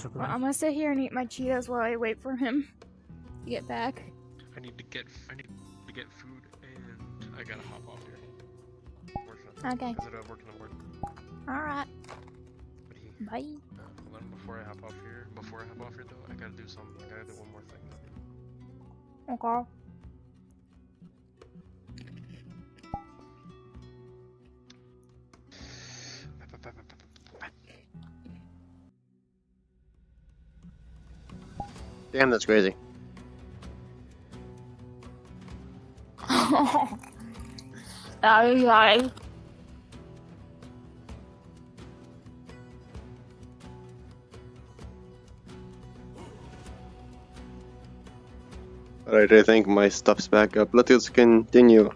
Well, I'm gonna sit here and eat my Cheetos while I wait for him to get back. I need to get food, and I gotta hop off here. Okay. Because I work in the morning. Alright. Bye. Then before I hop off here though, I gotta do something. I gotta do one more thing though. Okay. Damn, that's crazy. That is nice. Alright, I think my stuff's back up. Let's continue.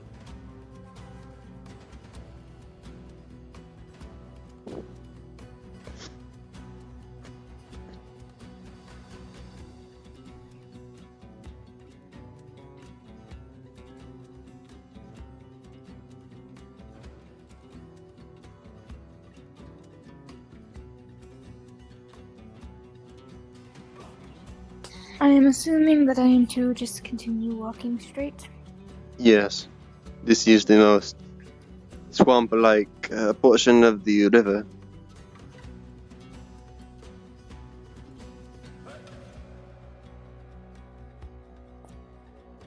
I am assuming that I am to just continue walking straight. Yes, this is the most swamp-like portion of the river.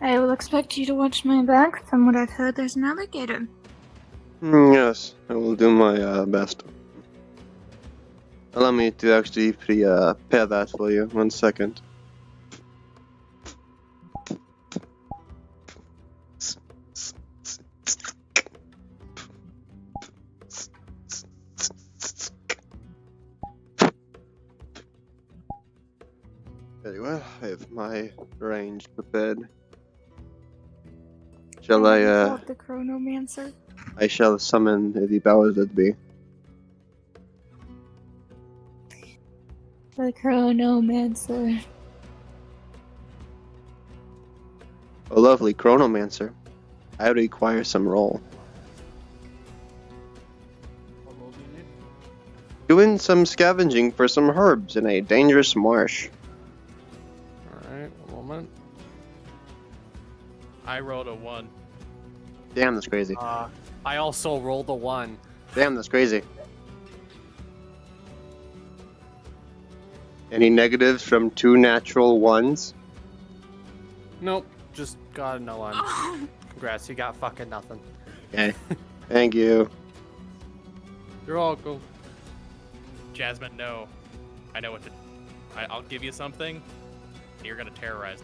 I will expect you to watch my back. From what I've heard, there's an alligator. Yes, I will do my best. Allow me to actually prepare that for you. 1 second. Very well, I have my range prepared. Shall I, The Chronomancer. I shall summon the powers that be. The Chronomancer. Oh, lovely Chronomancer. I require some roll. What roll do you need? Doing some scavenging for some herbs in a dangerous marsh. Alright, 1 moment. I rolled a 1. Damn, that's crazy. I also rolled a 1. Damn, that's crazy. Any negatives from 2 natural ones? Nope, just got no one. Congrats, you got fucking nothing. Okay. Thank you. You're all cool. Jasmine, no. I know what to... I'll give you something, and you're gonna terrorize.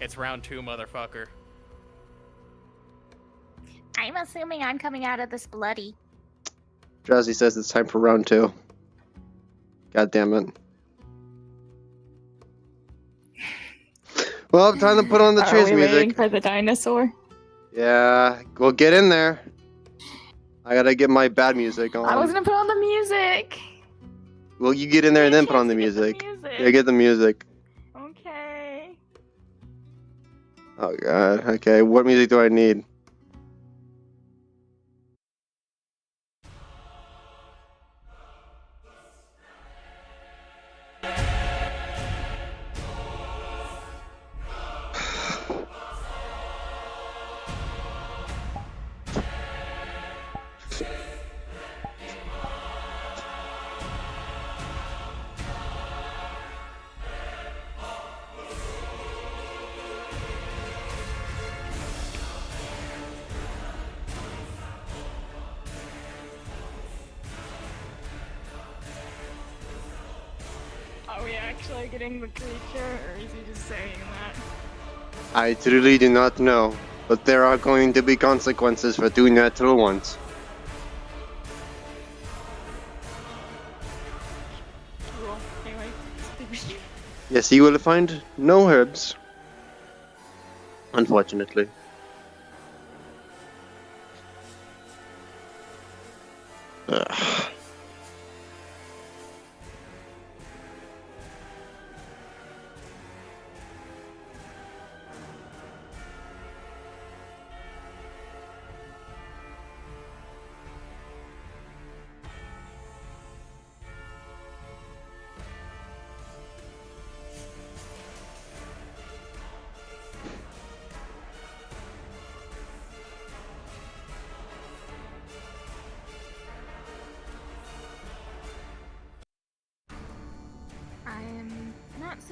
It's round 2, motherfucker. I'm assuming I'm coming out of this bloody. Drowsy says it's time for round 2. God damn it. Well, time to put on the cheers Are we music. waiting for the dinosaur? Yeah, well, get in there. I gotta get my bad music on. I was gonna put on the music. Well, you get in there and then put on the music. Yeah, get the music. Okay. Oh god. Okay, what music do I need? Are we actually getting the creature, or is he just saying that? I truly do not know, but there are going to be consequences for 2 natural ones. Cool. Anyway. Yes, you will find no herbs. Unfortunately. Ugh.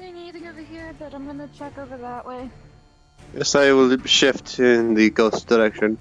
seeing anything over here, but I'm gonna check over that way. Yes, I will shift in the ghost direction.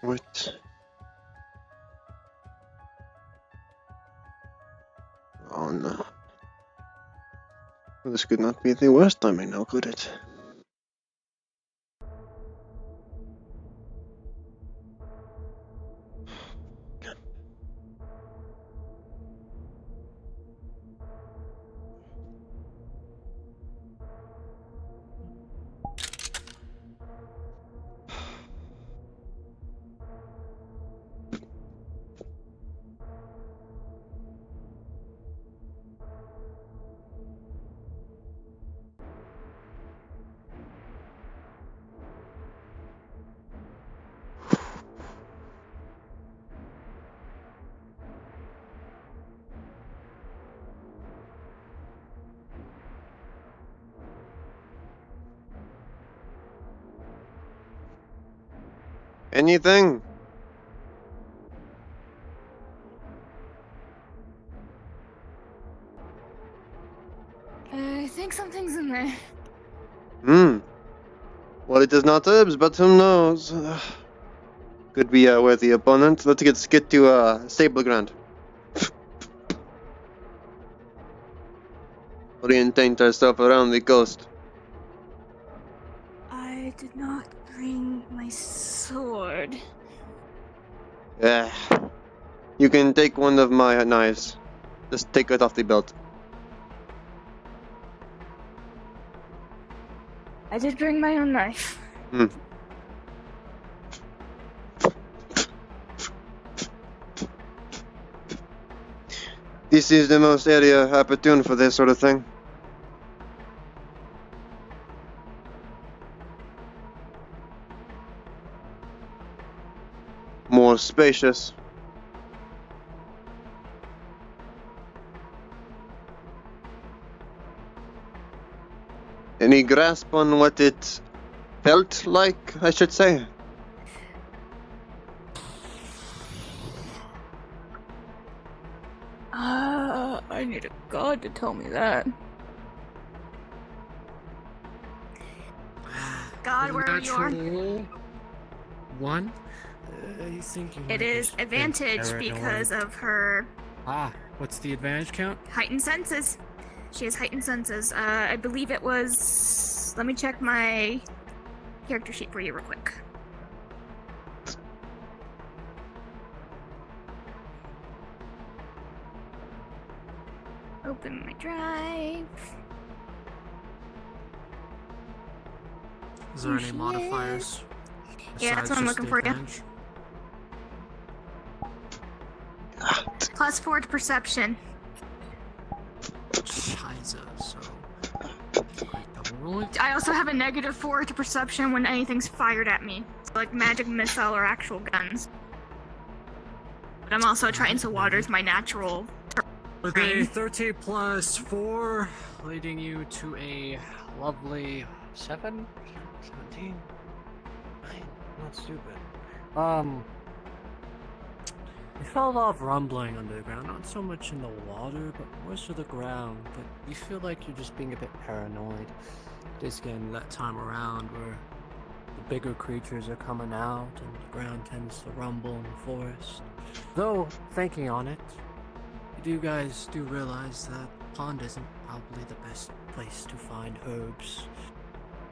What? Oh no. This could not be the worst timing now, could it? Anything? I think something's in there. Well, it is not herbs, but who knows? Could be a worthy opponent. Let's get to stable ground. Orientate ourselves around the coast. I did not bring my sword. Yeah. You can take one of my knives. Just take it off the belt. I did bring my own knife. This is the most area opportune for this sort of thing. More spacious. Any grasp on what it felt like, I should say? I need a god to tell me that. God, wherever you are. Natural one. You think you It might is just be advantage paranoid. because of her What's the advantage count? heightened senses. She has heightened senses. I believe it was... Let me check my character sheet for you real quick. Open my drive. Is there Here any she modifiers? Yeah, that's what I'm besides looking just for, the yeah. advantage? +4 to perception. Scheiße, so. Double rolling? I also have a -4 to perception when anything's fired at me. So like magic missile or actual guns. But I'm also trying to water's my natural Okay, terrain. 13 plus 4, leading you to a lovely 7? 17? 9? Not stupid. You felt a lot of rumbling under the ground, not so much in the water, but more so the ground. But you feel like you're just being a bit paranoid. Just again, that time around where the bigger creatures are coming out and the ground tends to rumble in the forest. Though, thinking on it, you guys do realize that pond isn't probably the best place to find herbs.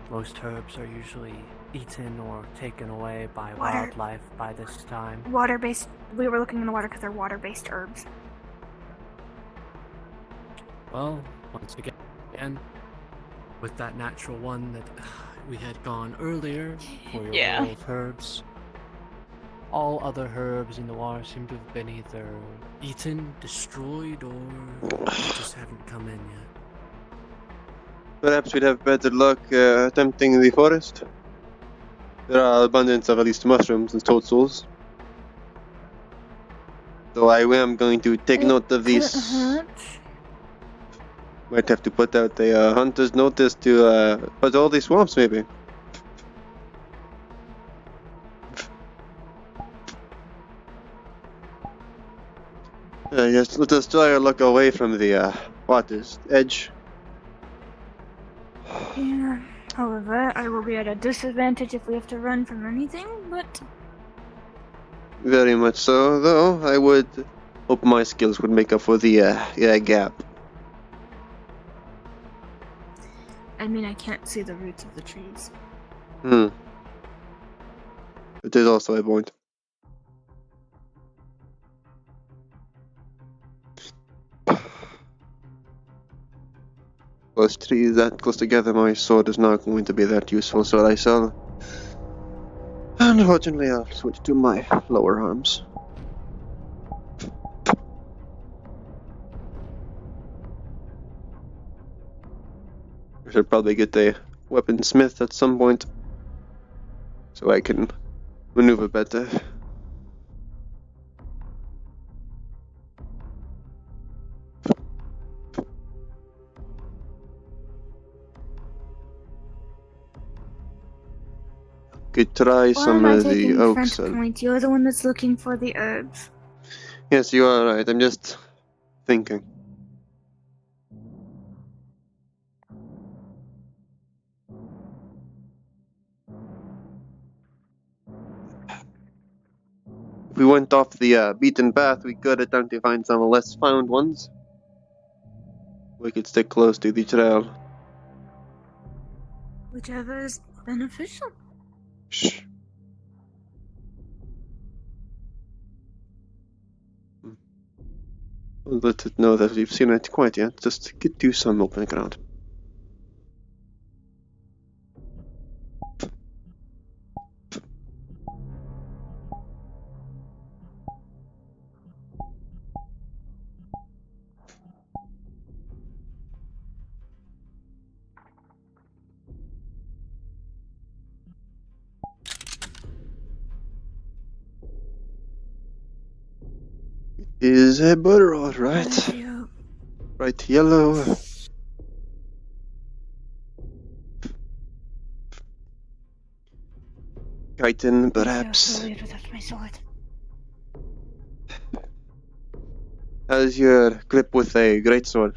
Most herbs are usually eaten or taken away by Water. wildlife by this time. Water-based. We were looking in the water because they're water-based herbs. Well, once again, with that natural one that we had gone earlier for your Yeah. roll of herbs, all other herbs in the water seem to have been either eaten, destroyed, or they just haven't come in yet. Perhaps we'd have better luck attempting the forest. There are abundance of at least mushrooms and toadstools. So I am going to take note of these. Might have to put out a hunter's notice to patrol these swamps, maybe. Yes, let us try to look away from the water's edge. Yeah. However, I will be at a disadvantage if we have to run from anything, but Very much so, though. I would hope my skills would make up for the gap. I mean, I can't see the roots of the trees. It is also a point. Those trees that close together, my sword is not going to be that useful, so I shall. Unfortunately, I'll switch to my lower arms. I should probably get a weaponsmith at some point, so I can maneuver better. Could try Why some am I of the taking oaks. front point? You're the one that's looking for the herbs. Yes, you are right. I'm just thinking. If we went off the beaten path, we could attempt to find some less found ones. We could stick close to the trail. Whichever is beneficial. Shh. Don't let it know that we've seen it quite yet. Just get to some open ground. Is a butter all right? Thank you. Bright yellow. Chitin, perhaps. I feel so with my sword. How's your grip with a greatsword?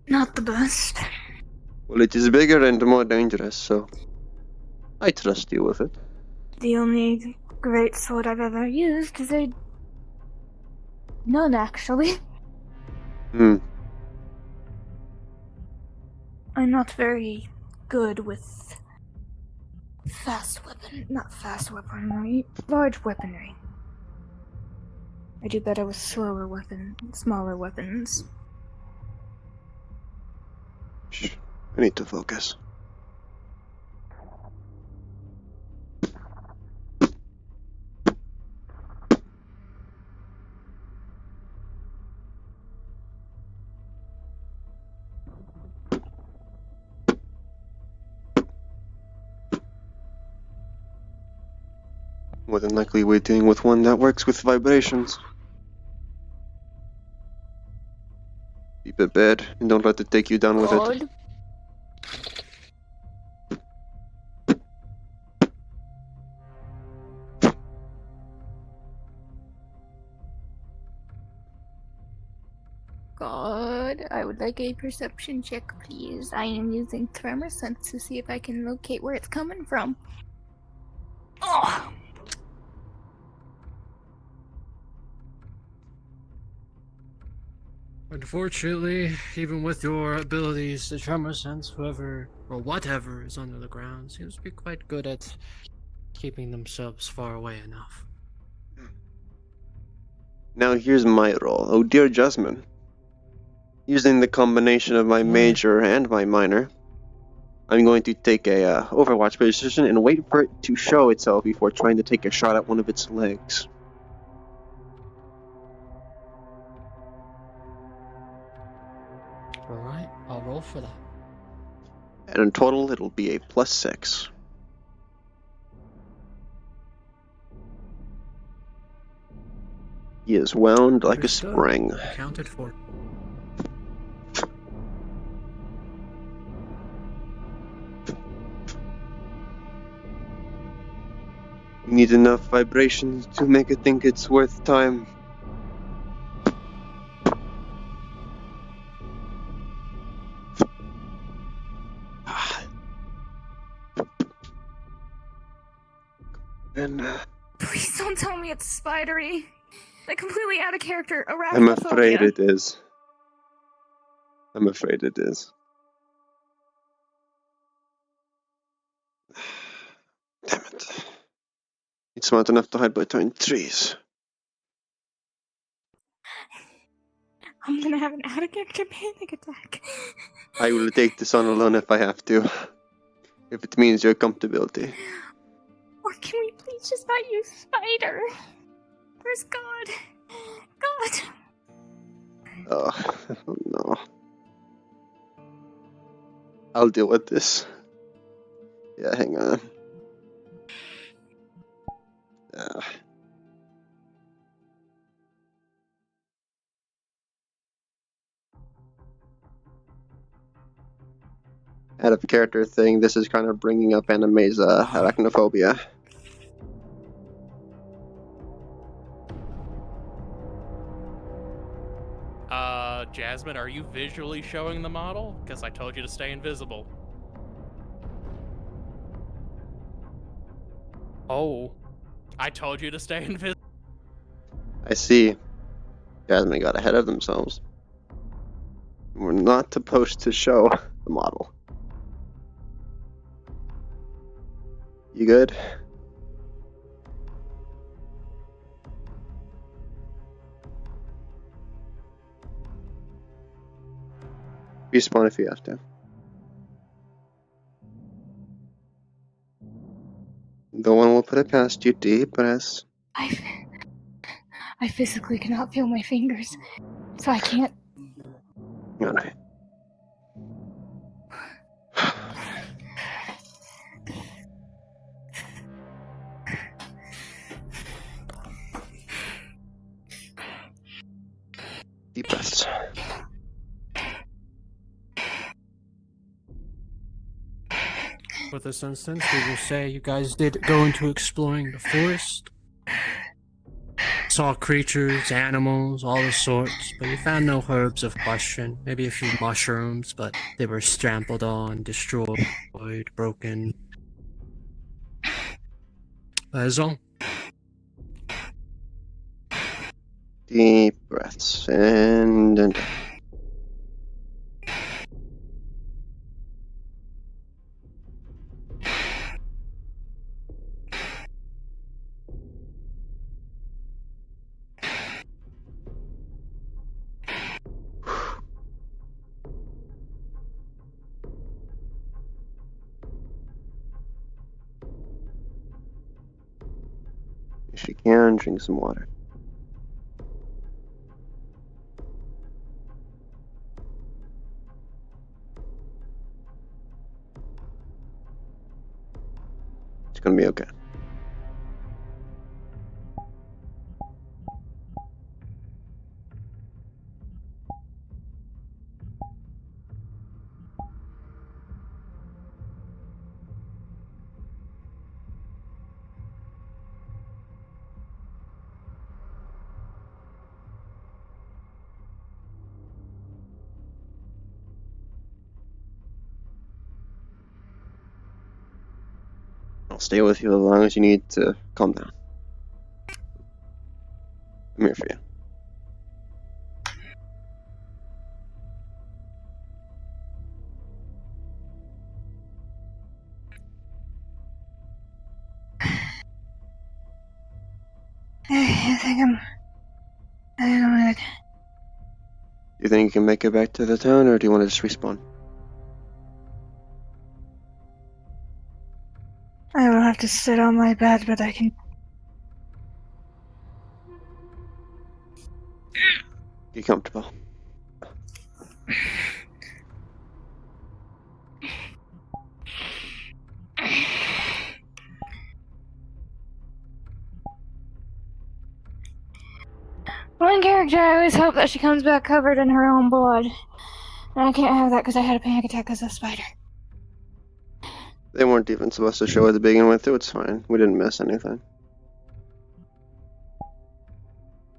Not the best. Well, it is bigger and more dangerous, so I trust you with it. The only great sword I've ever used is a... None, actually. I'm not very good with not fast weaponry, large weaponry. I do better with smaller weapons. Shh. I need to focus. More than likely we're dealing with one that works with vibrations. Be prepared and don't let it take you down with it. God, I would like a perception check, please. I am using tremor sense to see if I can locate where it's coming from. Oh! Unfortunately, even with your abilities to tremor sense, whoever or whatever is under the ground seems to be quite good at keeping themselves far away enough. Now here's my role. Oh dear Jasmine. Using the combination of my major and my minor, I'm going to take a overwatch position and wait for it to show itself before trying to take a shot at one of its legs. Alright, I'll roll for that. And in total, it'll be a +6. He is wound like a Understood. spring. Accounted for. You need enough vibrations to make it think it's worth time. And Please don't tell me it's spidery. Like completely out of character. I'm afraid Arachnophobia. it is. I'm afraid it is. Damn it. It's smart enough to hide behind trees. I'm gonna have an out of character panic attack. I will take this on alone if I have to. If it means your comfortability. Or can we please just not use spider? Where's God? God! Oh no. I'll deal with this. Yeah, hang on. Out of character thing, this is kind of bringing up anime's arachnophobia. Jasmine, are you visually showing the model? Because I told you to stay invisible. Oh. I told you to stay invisible. I see. Jasmine got ahead of themselves. We're not supposed to show the model. You good? Respawn if you have to. The one will put it past you. Deep breaths. I physically cannot feel my fingers, so I can't. Alright. Deep breaths. With this instance, we will say you guys did go into exploring the forest. Saw creatures, animals, all the sorts, but you found no herbs of question. Maybe a few mushrooms, but they were trampled on, destroyed, broken. That is all. Deep breaths. And if you can, drink some water. It's gonna be okay. I'll stay with you as long as you need to calm down. I'm here for you. I think I'm good. Do you think you can make it back to the town, or do you want to just respawn? I will have to sit on my bed, but I can. Get comfortable. One character, I always hope that she comes back covered in her own blood. And I can't have that because I had a panic attack because of spider. They weren't even supposed to show it to begin with, so it's fine. We didn't miss anything.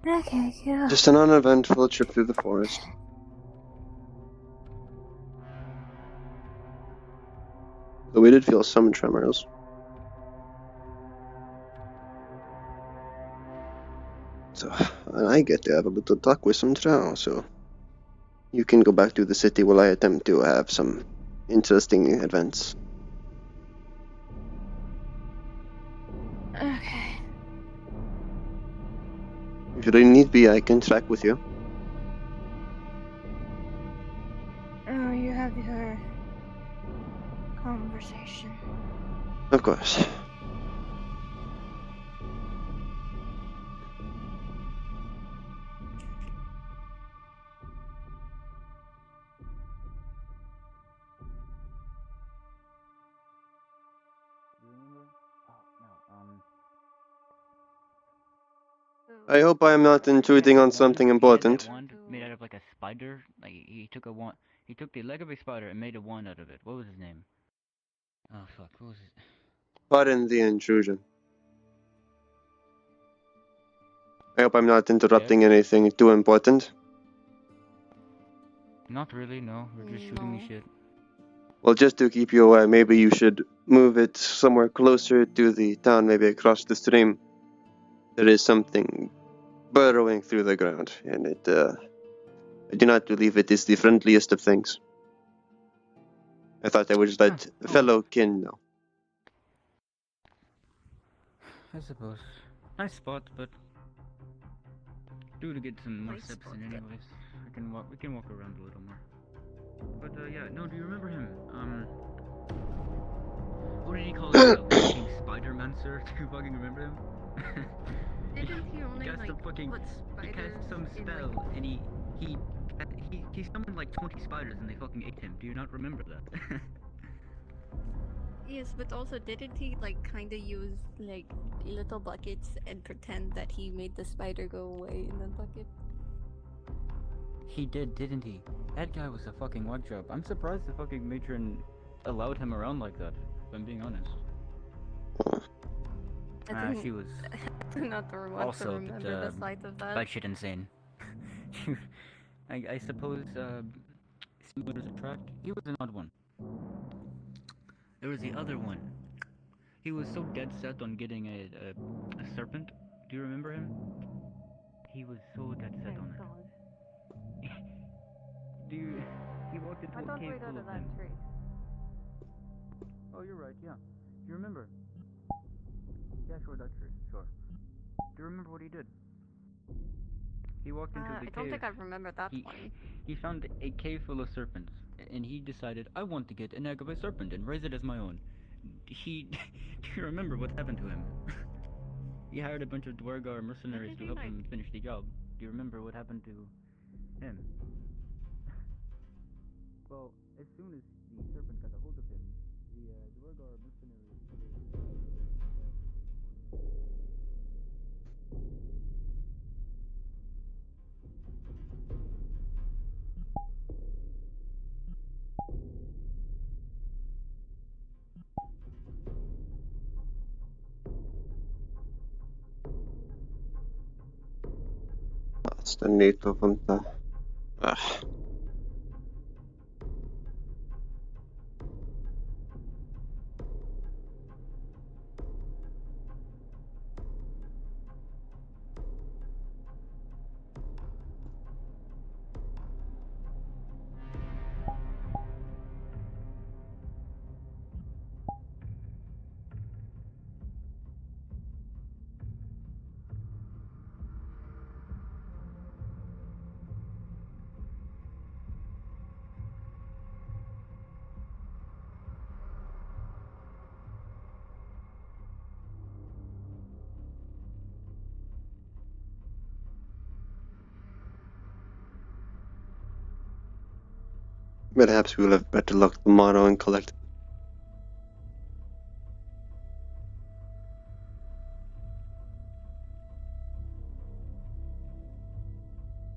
Okay, cool. Just an uneventful trip through the forest. Though we did feel some tremors. So, and I get to have a little talk with some Trow, so you can go back to the city while I attempt to have some interesting events. Okay. If you really need be, I can track with you. Oh, you have your conversation. Of course. I hope I am not intruding on something important. Wand made out of like a spider. Like he took a wand. He took the leg of a spider and made a wand out of it. What was his name? Oh fuck, what was it? Pardon the intrusion. I hope I'm not interrupting anything too important. Not really, no. We're just shooting the shit. Well, just to keep you aware, maybe you should move it somewhere closer to the town, maybe across the stream. There is something burrowing through the ground, and I do not believe it is the friendliest of things. I thought I would just let fellow kin know. I suppose. Nice spot, but due to get some more steps in anyways. We can walk around a little more. But yeah, no, do you remember him? What did he call himself? Fucking Spider-Mancer? Do you fucking remember him? Didn't he only cast like fucking, put he spiders cast some in, spell like... and he summoned like 20 spiders and they fucking ate him. Do you not remember that? Yes, but also didn't he like kinda use like little buckets and pretend that he made the spider go away in the bucket? He did, didn't he? That guy was a fucking whack job. I'm surprised the fucking matron allowed him around like that, if I'm being honest. She was I do not want also to remember the sight of that. batshit insane. I suppose, see what was attract? He was an odd one. There was the other one. He was so dead set on getting a serpent. Do you remember him? He was so dead set on it. He walked into a cave full of them. Oh, you're right, yeah. Do you remember? Yeah, sure, that tree, sure. Do you remember what he did? He walked into the cave. I don't think I remember that one. He found a cave full of serpents, and he decided, I want to get an egg of a serpent and raise it as my own. Do you remember what happened to him? He hired a bunch of Dwargar mercenaries to help him finish the job. Do you remember what happened to him? Well, as soon as the serpent got a hold of him, the Dwargar mercenaries... Asta dito punta. Perhaps we will have better luck tomorrow and collect.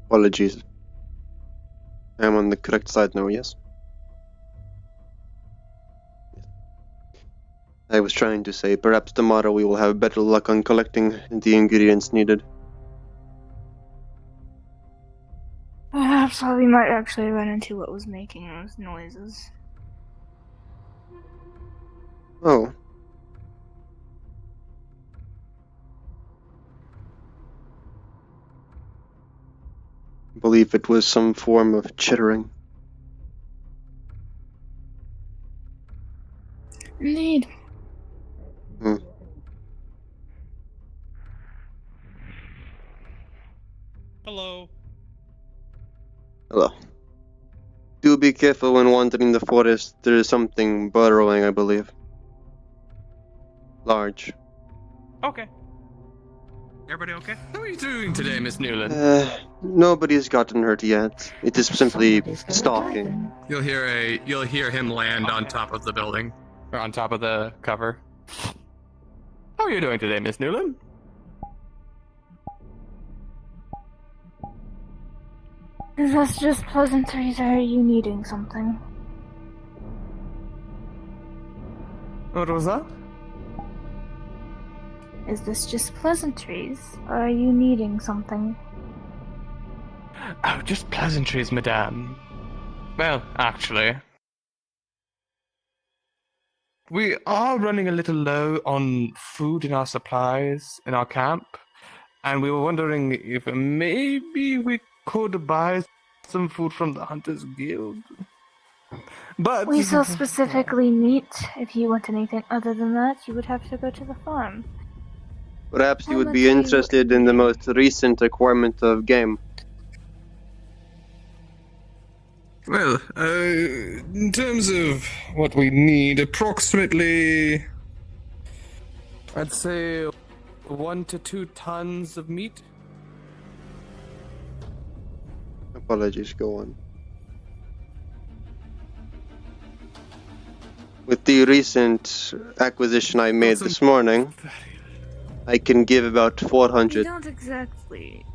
Apologies. I am on the correct side now, yes? I was trying to say, perhaps tomorrow we will have better luck on collecting the ingredients needed. Perhaps we might actually run into what was making those noises. Oh. I believe it was some form of chittering. Indeed. Hello. Hello. Do be careful when wandering the forest. There is something burrowing, I believe. Large. Okay. Everybody okay? How are you doing today, Miss Newland? Nobody's gotten hurt yet. It is simply stalking. You'll hear him land on top of the building. Or on top of the cover. How are you doing today, Miss Newland? Is this just pleasantries, or are you needing something? What was that? Is this just pleasantries, or are you needing something? Oh, just pleasantries, madame. Well, actually, we are running a little low on food in our supplies in our camp, and we were wondering if maybe we could buy some food from the Hunters Guild. But We sell specifically meat. If you want anything other than that, you would have to go to the farm. Perhaps you How would much be are you interested in the needing? most recent acquirement of game. Well, in terms of what we need, approximately, I'd say 1 to 2 tons of meat. Apologies, go on. With the recent acquisition I made this morning, I can give about We 400. don't exactly.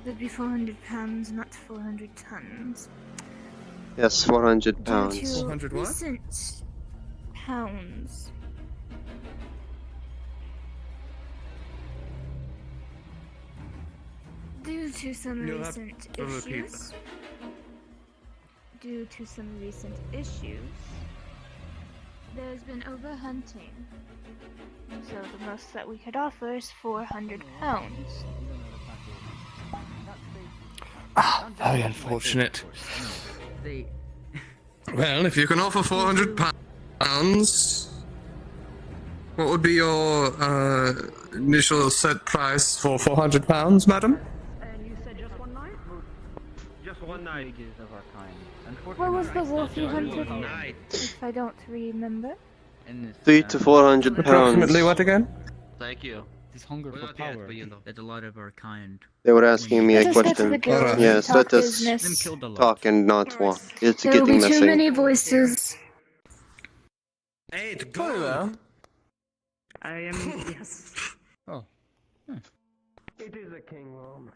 That'd be 400 pounds, not 400 tons. Yes, 400 Due pounds. to 400 what? recent pounds. Due to some You'll have recent to repeat issues. Due to some recent issues, there's been overhunting. So the most that we could offer is 400 pounds. Ah, very unfortunate. They Well, if you can offer 400 pounds, what would be your initial set price for 400 pounds, madam? And you said just one night? just one night of our kind. What was the Unfortunately, wolf you hunted? night. If I don't remember. In this, 3 to 400 pounds. Approximately what again? Thank you. This hunger We're for not yet, power. but you know. That a lot of our kind. They were asking me Let a us go to the question. guild and Yes, talk let us Them business. killed a lot. talk and not walk. It's There will getting be too messy. many voices. Hey, to Hello there. I am yes. Oh. It is a king room.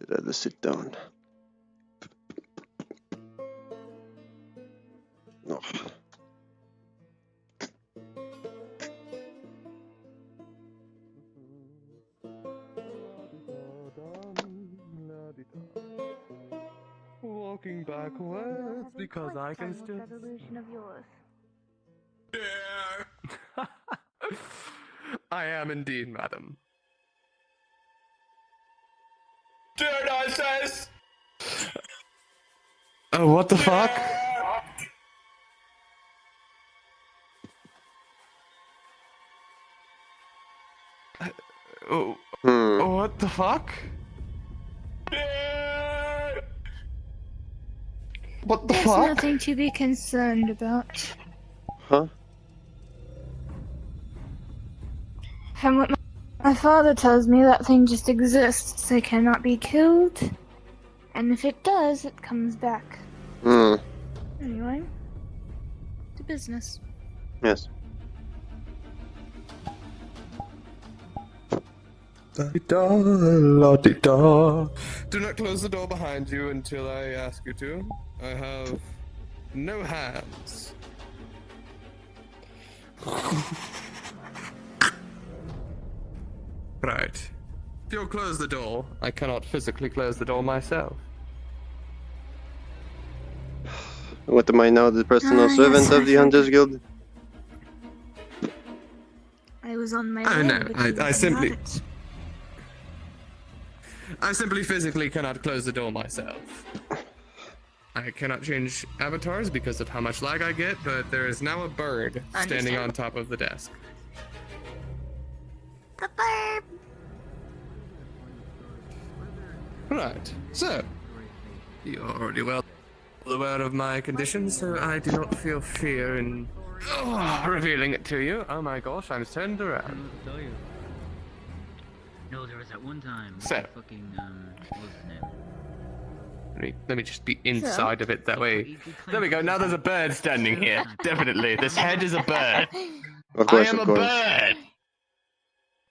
I'd rather sit down. No. Walking backwards because I can still. Evolution of yours. I am indeed, madam. Dionysus! Oh, what the fuck? Oh, what the fuck? What the There's fuck? nothing to be concerned about. Huh? From what my My father tells me that thing just exists. It cannot be killed. And if it does, it comes back. Hmm. Anyway, to business. Yes. La-di-da, la-di-da. Do not close the door behind you until I ask you to. I have no hands. Right. If you'll close the door, I cannot physically close the door myself. What am I now, the personal Yes, servant I of the Hunters forgot. Guild? I was on my Oh, way. no, but I you got simply- it. I simply physically cannot close the door myself. I cannot change avatars because of how much lag I get, but there is now a bird standing on top of the desk. The bird. Right, so, you're already well aware of my condition, so I do not feel fear in revealing it to you. Oh my gosh, I'm turned around. I'll tell you. No, there was that one time. So. Fucking, what was his name? Let me just be inside of it that way. There we go, now there's a bird standing here. Definitely, this head is a bird. Of course, I am of a course. bird!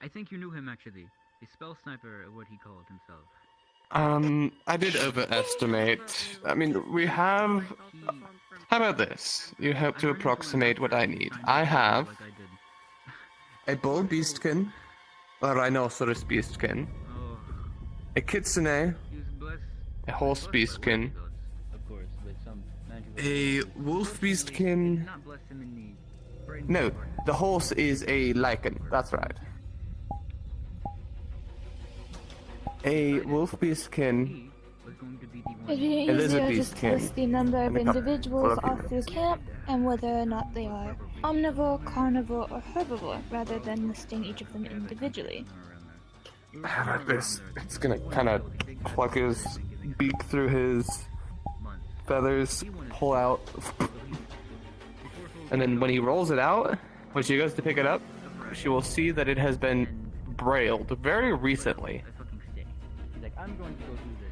I think you knew him actually. A spell sniper, what he called himself. I did overestimate. I mean, we have... How about this? You help to approximate what I need. I have Like I did. a bull beastkin, a rhinoceros beastkin, Oh, a kitsune, he was blessed. a horse beastkin, Of course, with some magical. a wolf beastkin. Not bless him in the brain. No, the horse is a lichen. That's right. A wolf beastkin. He was going to be the one. It'd be It is a easier beast just to king. list the number of And a couple individuals of off humans. through camp and whether or not they are omnivore, carnivore, or herbivore, rather than listing each of them individually. Like this. It's gonna kind of pluck his beak through his feathers, pull out, and then when he rolls it out, when she goes to pick it up, she will see that it has been brailed very recently. A fucking stick. He's like, I'm going to go do this.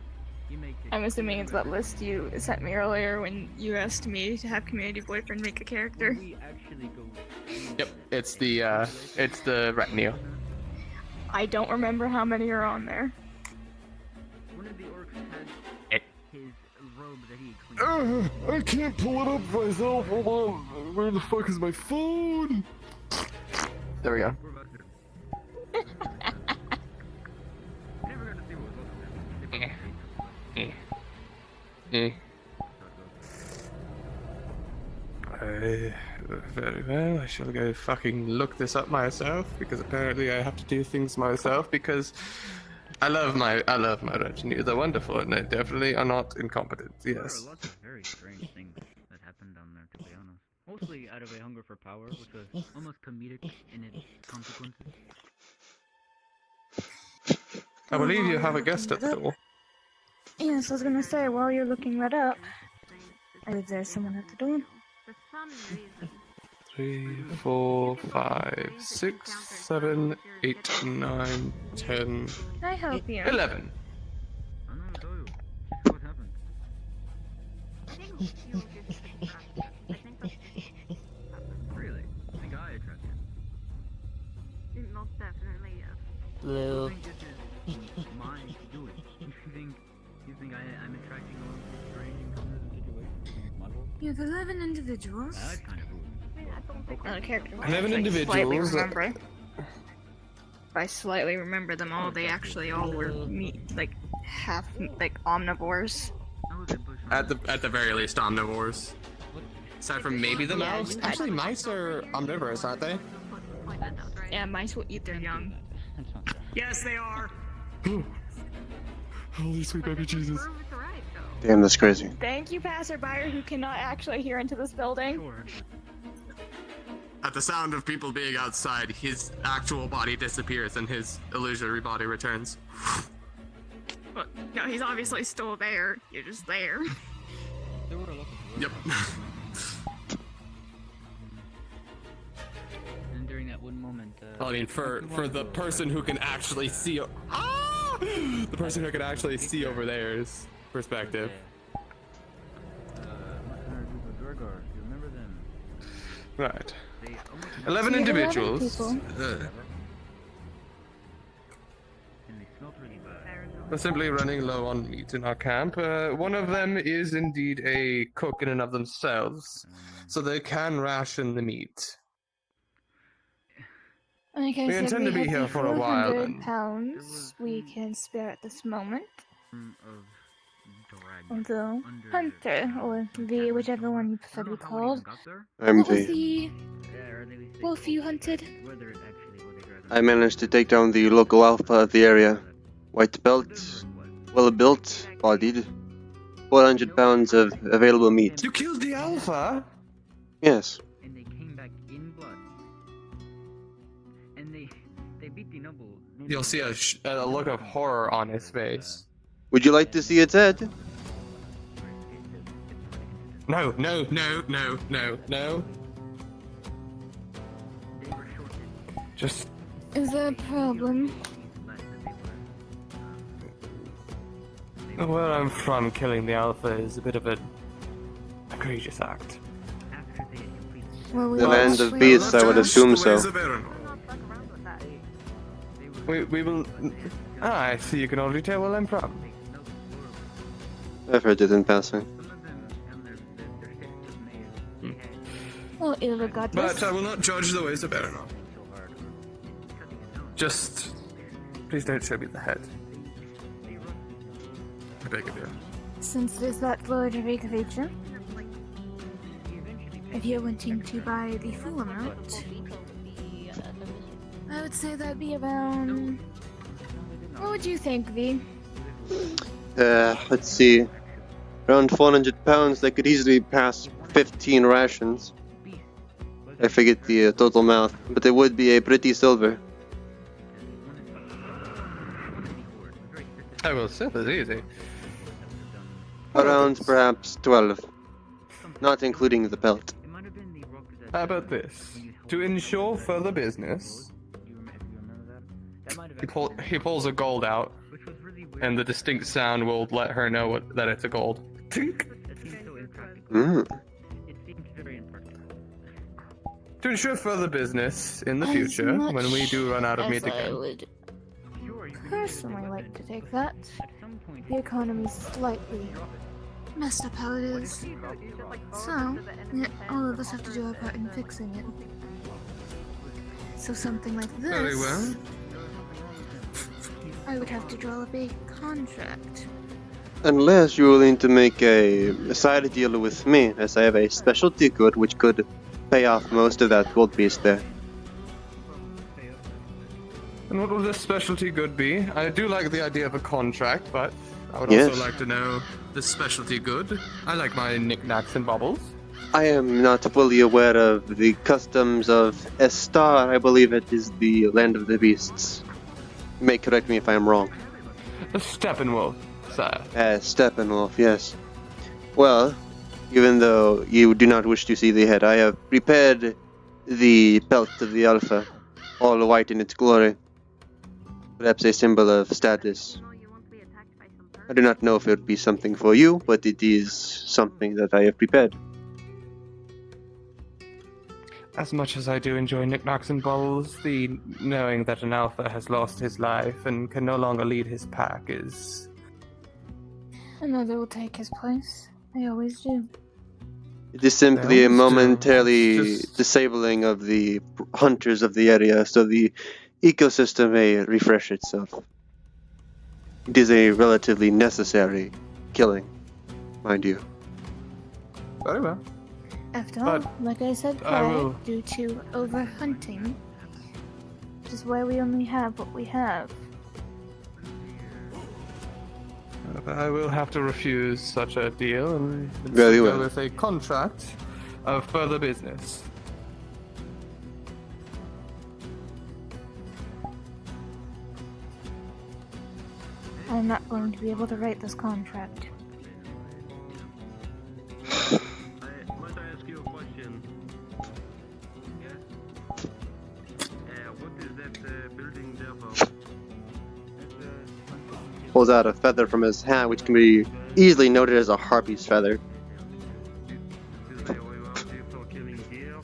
You make it. I'm assuming it's that list you sent me earlier when you asked me to have community boyfriend make a character. We actually go. Yep, it's the retinue. I don't remember how many are on there. One of the orcs had It- his robe that he cleaned. I can't pull it up myself. Hold on. Where the fuck is my phone? There we go. We're about to. I never got to see what was up there. Very well. I shall go fucking look this up myself because apparently I have to do things myself because I love my retinue. They're wonderful and they definitely are not incompetent. There are Yes. lots of very strange things that happened down there, to be honest. Mostly out of a hunger for power, which was almost comedic in its consequences. I believe you have a guest at the door. Yes, I was gonna say, while you're looking that up, I believe there's someone at the door. For some reason. 3, 4, 5, 6, 7, 8, 9, 10, Can I help you? 11. I'm not gonna tell you. Just what happened. I think you just think that. I think that's Really? I think I attracted him. most definitely yes. I Blue. think this is mine to do it. You think I'm attracting all of these strange encounters and situations? You think it's my fault? You have 11 individuals. That's kind of rude. I mean, I don't think Not a character. 11 Slightly individuals. remember. If I slightly remember them all, they actually all were half omnivores. I was in bush. At the very least, omnivores. Aside from maybe the Yeah, mouse. you- Actually, mice are omnivorous, aren't they? point that out, right? Yeah, mice will eat their young. That's not fair. Yes, they are. Holy sweet baby Jesus. Prove it's right, though. Damn, that's crazy. Thank you, passerby who cannot actually hear into this building. Sure. At the sound of people being outside, his actual body disappears and his illusory body returns. Well, no, he's obviously still there. You're just there. Yep. And during that one moment, I mean, for the person who can actually see, the person who can actually see over there's perspective. You remember them? Right. They almost 11 See, 11 individuals. people. and they smelled really bad. We're simply running low on meat in our camp. One of them is indeed a cook in and of themselves, so they can ration the meat. Like I We said, intend we to be have here the for a while, 400 and- pounds we can spare at this moment. Of The dragon hunter, or the whichever one you I prefer to don't be know how it even called. got there. I'm What was V. the Or they say wolf you hunted? whether it actually was a dragon. I managed to take down the local alpha of the area. White belt, well built, bodied, 400 pounds of available meat. You killed the alpha? Yes. And they came back in blood. And they beat the noble. You'll see a look of horror on his face. Would you like to see its head? No, no, no, no, no, no. Just Is there a problem? where I'm from, killing the alpha is a bit of an egregious act. Well, we The all land of swing beasts, I would around. assume so. We will. Ah, I see you can already tell where I'm from. I've heard it in passing. Well, irregardless. But I will not judge the ways of Erenor. Just please don't show me the head. I beg of you. Since there's that lordly creature, if you're wanting to buy the full amount, I would say that'd be around. What would you think, V? Let's see. Around 400 pounds, that could easily pass 15 rations. I forget the total amount, but it would be a pretty silver. I will say that's easy. Around perhaps 12. Not including the pelt. How about this? To ensure further business, he pulls a gold out, and the distinct sound will let her know that it's a gold. Tink! Mm. To ensure further business in the future, when we do run out of meat I again. would personally like to take that. The economy's slightly messed up how it is. So, yeah, all of us have to do our part in fixing it. So something like this, Very well. I would have to draw up a contract. Unless you're willing to make a side deal with me, as I have a specialty good which could pay off most of that gold piece there. And what will this specialty good be? I do like the idea of a contract, but I would Yes. also like to know the specialty good. I like my knickknacks and baubles. I am not fully aware of the customs of Estar. I believe it is the land of the beasts. You may correct me if I am wrong. The Steppenwolf, sir. Steppenwolf, yes. Well, even though you do not wish to see the head, I have prepared the pelt of the Alpha, all white in its glory. Perhaps a symbol of status. I do not know if it would be something for you, but it is something that I have prepared. As much as I do enjoy knickknacks and baubles, the knowing that an alpha has lost his life and can no longer lead his pack is... Another will take his place. They always do. It is simply They a always do. momentary Just- disabling of the hunters of the area so the ecosystem may refresh itself. It is a relatively necessary killing, mind you. Very well. After all, But like I said I prior, will- due to overhunting, which is why we only have what we have. I will have to refuse such a deal and Very go well. with a contract of further business. I'm not going to be able to write this contract. Might I ask you a question? Yes. What is pulls out a feather from his hat, which can be easily noted as a harpy's feather. Do they reward you for killing deer?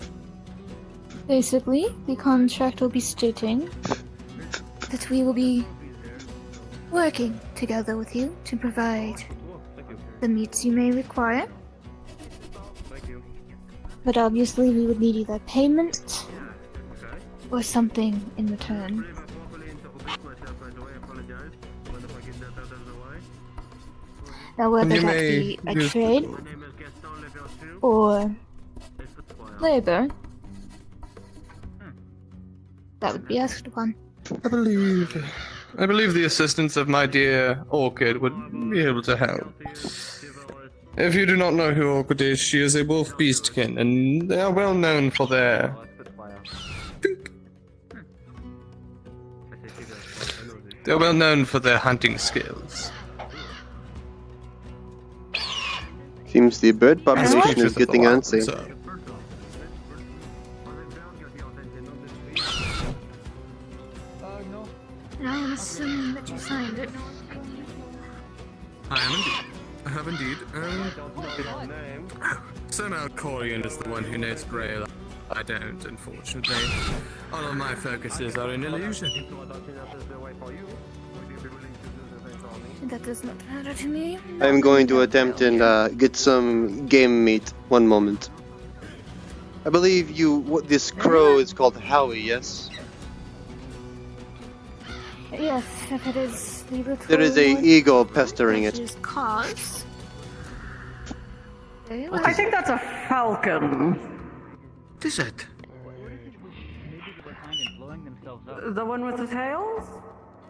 Basically, the contract will be stating that we will be working together with you to provide Oh, thank you. the meats you may require. Thank you. But obviously, we would need either payment Okay. or something in I return. believe I properly introduced myself, by the way. I apologize. Mind if I get that out of the way? Now, whether You that may be a use the trade My name is Gaston Level 2. or Esquire. labor, that would be asked upon. I believe the assistance of my dear Orchid would be able to help. If you do not know who Orchid is, she is a wolf beastkin, and they are well known for their. They're well known for their hunting skills. Seems the bird And population creatures is of the getting wild, antsy. so- And I am assuming that you signed it. I am indeed. I have indeed. Somehow Corian is the one who knows Braille. I don't, unfortunately. All of my focuses are in illusion. That does not matter to me. I'm going to attempt and get some game meat. One moment. I believe this crow is called Howie, yes? Yes, if it is the little There is a one eagle pestering that it. is cause. Very well. I think that's a falcon. What is it? Maybe they were kind and blowing themselves up. The one with the tails?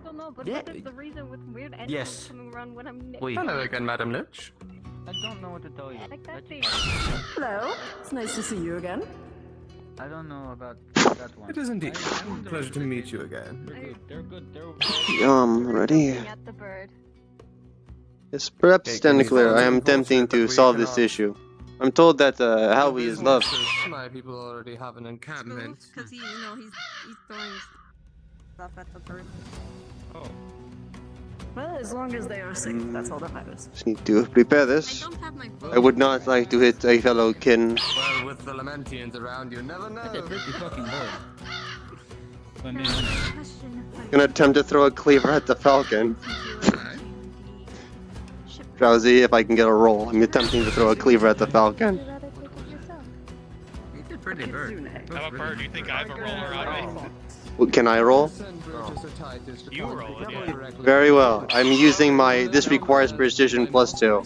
I don't know, but Yeah. what is the reason with weird animals Yes. coming around when I'm Wait. Hello again, Madam Lich. I don't know what to tell you. like that thing? Hello. It's nice to see you again. I don't know about that one. It is indeed. I think they're Pleasure to good. meet you again. They're good. They're good. They're Ready? Looking at the bird. Yes, perhaps Okay, stand can you clear. I am follow the attempting bullshit to that we solve this cannot- issue. I'm told that Howie is loved. My people already have an encampment. Because he's throwing stuff at the bird. Well, as long as they are safe, that's all that matters. Just need to prepare I this. don't have my phone. I would not like to hit a fellow kin. Well, with the Lamentians around, you never That's a know. pretty fucking bird. I mean, Gonna attempt to throw a cleaver at the falcon. Drowsy, if I can get a roll. I'm attempting to throw a cleaver at the falcon. It's a pretty bird. I'm a bird. You think I have a roller on me? Well, can I roll? You roll it, yeah. Very well. I'm using my. This requires precision +2.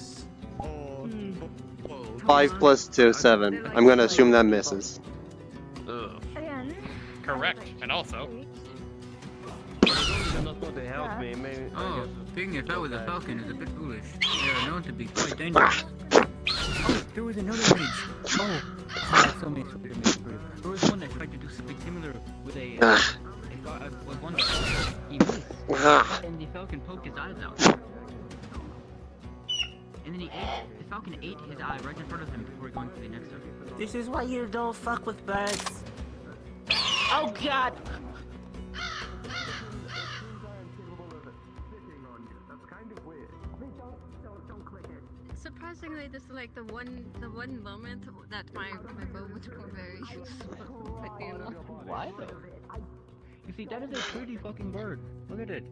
5 plus 2, 7. I'm gonna assume that misses. Again, Correct. And also, Oh, being a with a falcon is a bit foolish. They are known to be quite dangerous. Oh, there was another mage. Oh, I have so many super mages. There was one that tried to do something similar with a with one falcon. He missed, and the falcon poked his eyes out. And then the falcon ate his eye right in front of him before going to the next one. This is why you don't fuck with birds. Oh god! Surprisingly, this is like the one moment that my bow would go very useful. But you know, why though? You see, that is a pretty fucking bird. Look at it.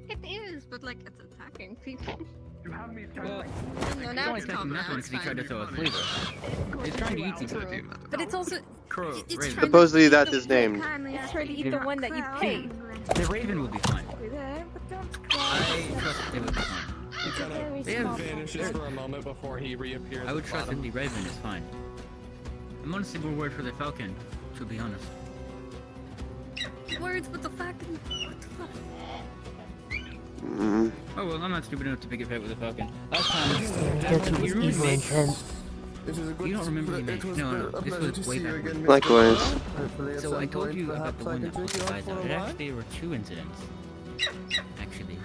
it is, but like it's attacking people. Well, No, it's now only it's attacking calm. that Now one it's because he tried to fine. throw a cleaver. It's trying to eat something. But it's also Crow, it's raven. trying Supposedly to that eat is the- named. It's trying to eat the one that you paid. The raven will be fine. I I trust it will be fine. It's a very They have small Vanishes for a moment before he reappears. I would at trust that bottom. the raven is fine. I'm honestly more worried for the falcon, to be honest. Words with the falcon. What the fuck? Mm. Oh well, I'm not stupid enough to pick a fight with a falcon. Last time, you ruined me. It was a good You don't remember the it name. was No, a this pleasure was to way see you back. again, Mr. Likewise. Hopefully at So some I told point, you about perhaps the I one can that put take the you out eyes for out. a while. Actually, there were two incidents. Actually.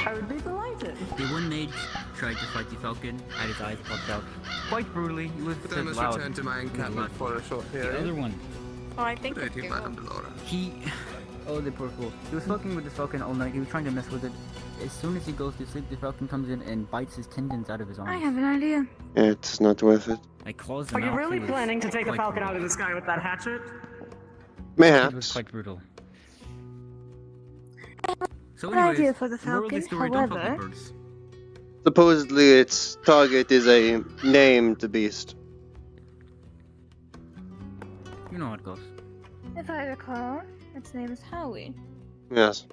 I would be delighted. The one mage tried to fight the falcon, had his eyes popped out. Quite brutally, he was But I must return to my encampment for a short The period. other one, Oh, I think Good it's idea, good. Madame Delora. he Oh, the poor fool. He was fucking with this falcon all night. He was trying to mess with it. As soon as he goes to sleep, the falcon comes in and bites his tendons out of his arms. I have an idea. It's not worth it. I claws Are him you out. really It was planning to take the quite falcon brutal. out of the sky with that hatchet? It was Mayhaps. quite brutal. So An anyways, idea for the moral of the falcon, story, don't fuck however- with birds. Supposedly its target is a named beast. You know how it goes. If I recall, its name is Howie. Yes.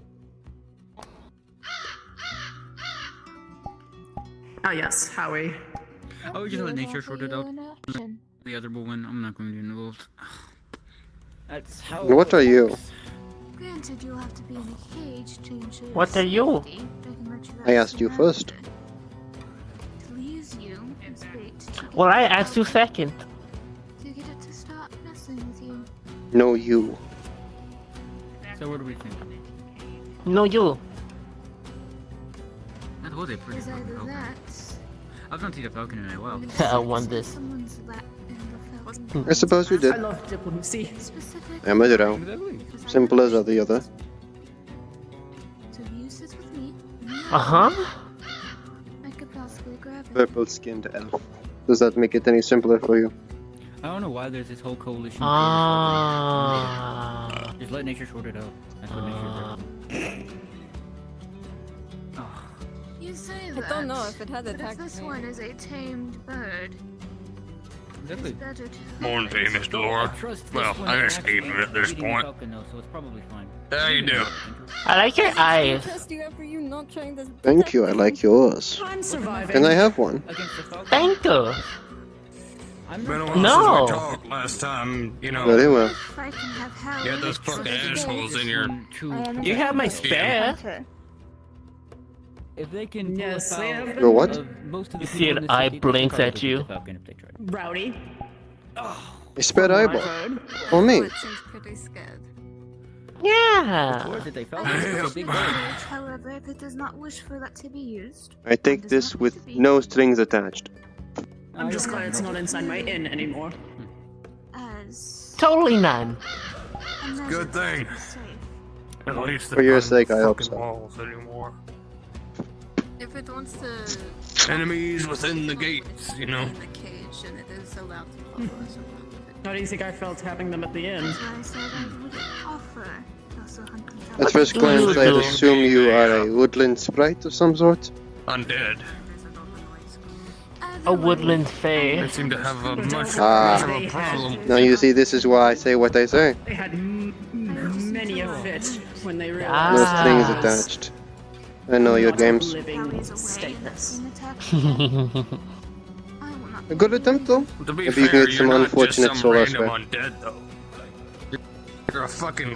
Oh yes, Howie. Oh, you know what We'll nature offer sorted you out? an option. The other woman, I'm not going to be involved. That's how. What are you? Granted, you'll have to be in a cage to ensure your What are you? safety, but I can let you I out asked you soon first. after. To use you as bait to get Well, I the asked you falcon, second. to get it to stop messing with you. No, you. So what do we think? No, you. That was a pretty Is fucking either falcon. that, I've not seen a falcon in a or while. you I sit won in this. someone's lap in the falcon. I suppose you I did. love diplomacy. Specific I'm a hero. because I Simple as have the other. So if you sit with me, I could possibly grab it. Purple-skinned elf. Does that make it any simpler for you? I don't know why there's this whole coalition. of Ah. birds. Just let nature sort it out. That's what nature does. Oh, You say I that. don't know if it had But if attacked this me. one is a tamed bird, exactly. it's better to Morning to you, help it. Mr. Laura. I trust this Well, one I is escaped actually at this eating a point. falcon now, so it's probably fine. How you doing? I like your eyes. Trust you after you not trying to Thank you, I like yours. I'm surviving. Can I have one? Against the falcon. Thank you. I'm Been a not. while No. since we talked last time, you know. Very well. If I can have Howie, You had those for fucking this assholes day, in your... Two. I am You have my a spare. hunter. If they can pull Yes, us they out have Your what? of most of the You see people an in this eye city, they should blinks probably at beat you. the falcon if they tried. Rowdy. A spare eyeball. For Oh, me. it seems pretty scared. Of Yeah. course, if they fell, I it's have a big to bird. change, however, if it does not wish for that to be used. I take this with no strings attached. I'm just glad it's not inside my inn anymore. As Totally none. a measure Good thing. to be safe. At least For they're your not in sake, the I hope fucking so. walls anymore. If it wants to Enemies within the follow gates, it you know. in the cage, and it is allowed to follow us around with it. How do you think I felt having them at the inn? That's why I said I would offer to also hunt them down. At first glance, I'd assume you are a woodland sprite of some sort. Undead. A woodland fae. They seem to have a much Ah. of a problem. Now you see, this is why I say what I say. They had many a fit when they No realized strings I was attached. I know your not a games. living Howie's away, status. being attacked again. I will not A good attempt, though. To be Maybe you fair, can get some you're not just unfortunate some soul random elsewhere. undead, though. You're a fucking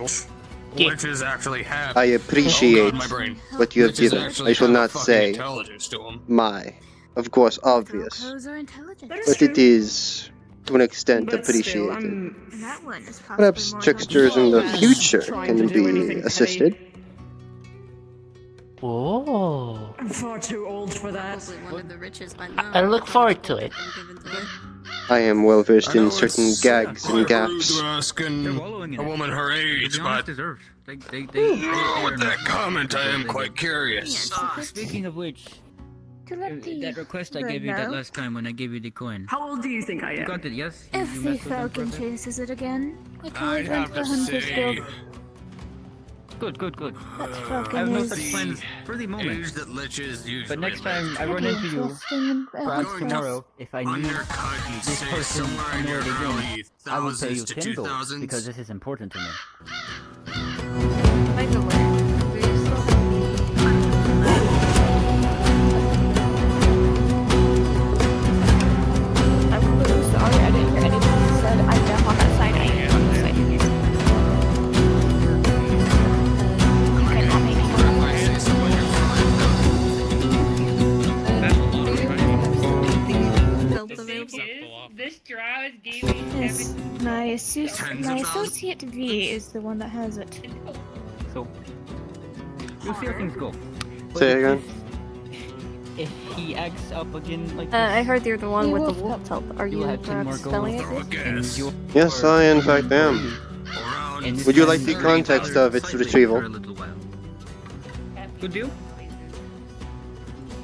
Yeah. witches actually have. I appreciate Oh God, my brain. what you have Witches given. actually I shall have not fucking say intelligence to 'em. my. Of course, obvious. Crows are intelligent. That is But it true. is, to an extent, But still, appreciated. I'm And that one is possibly Perhaps more tricksters in the Well, future trying can to do be anything assisted. petty. Whoa. I'm far too old for that. Probably one of the richest by now. I look forward to it. Been given to it. I am well versed I in know certain it's gags and quite rude gaps. to ask They're an- wallowing in a it. woman her To age, be honest, but deserved. They with that comment, I am quite curious. Speaking of which, to let the that request I bird gave you that know. last time when I gave you the coin. How old do you think I You am? got it, yes? You If the messed with them for a falcon bit? chases it again, I call I'd it have the to hunter's say, guild. Good, good, good. That I have falcon no is such plans for the moment. age that liches usually But next time I live. run into you, interesting and perhaps Going to tomorrow, if I need Undercut and this say person somewhere in your annoyed again, early I will pay you thousands to 10 gold 2000s. because this is important to me. By the way, do you still have I'm really sorry, I didn't hear anything you said. I'm down on that side. I am on this side. Okay, I'll make it. If I say somewhere built available? This straw is giving Yes, my Tens of associate V is the one that has it. So, we'll see how things go. But Say if- again. If he acts up again like I this, heard you're the one You with the will wolf health. Are you you will have 10 more spelling gold. it? Throw a guess. and you're Yes, I in fact am. Around And Would you like the context of its retrieval? For a little while. Good deal.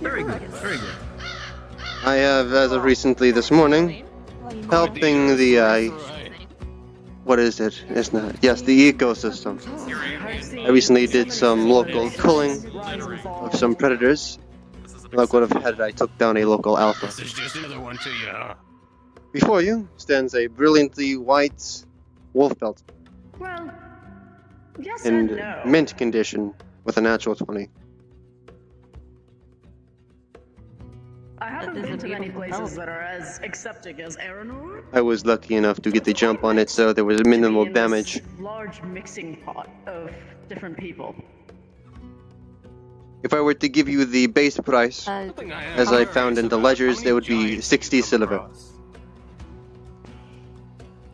Very good. Very good. I have, as of recently this morning, helping the, what is it? It's not. Yes, the ecosystem. I recently did some local culling of some predators. Like would have had it, I took down a local alpha. This is just another one to you, huh? Before you stands a brilliantly white wolf belt Well, yes in and no. mint condition with a natural 20. I haven't That is been a to many beautiful places belt. that are as accepting as Aranor. I was lucky enough to get the jump on it, so there was minimal In this damage. large mixing pot of different people. If I were to give you the base price, as I found in the ledgers, it would be 60 silver.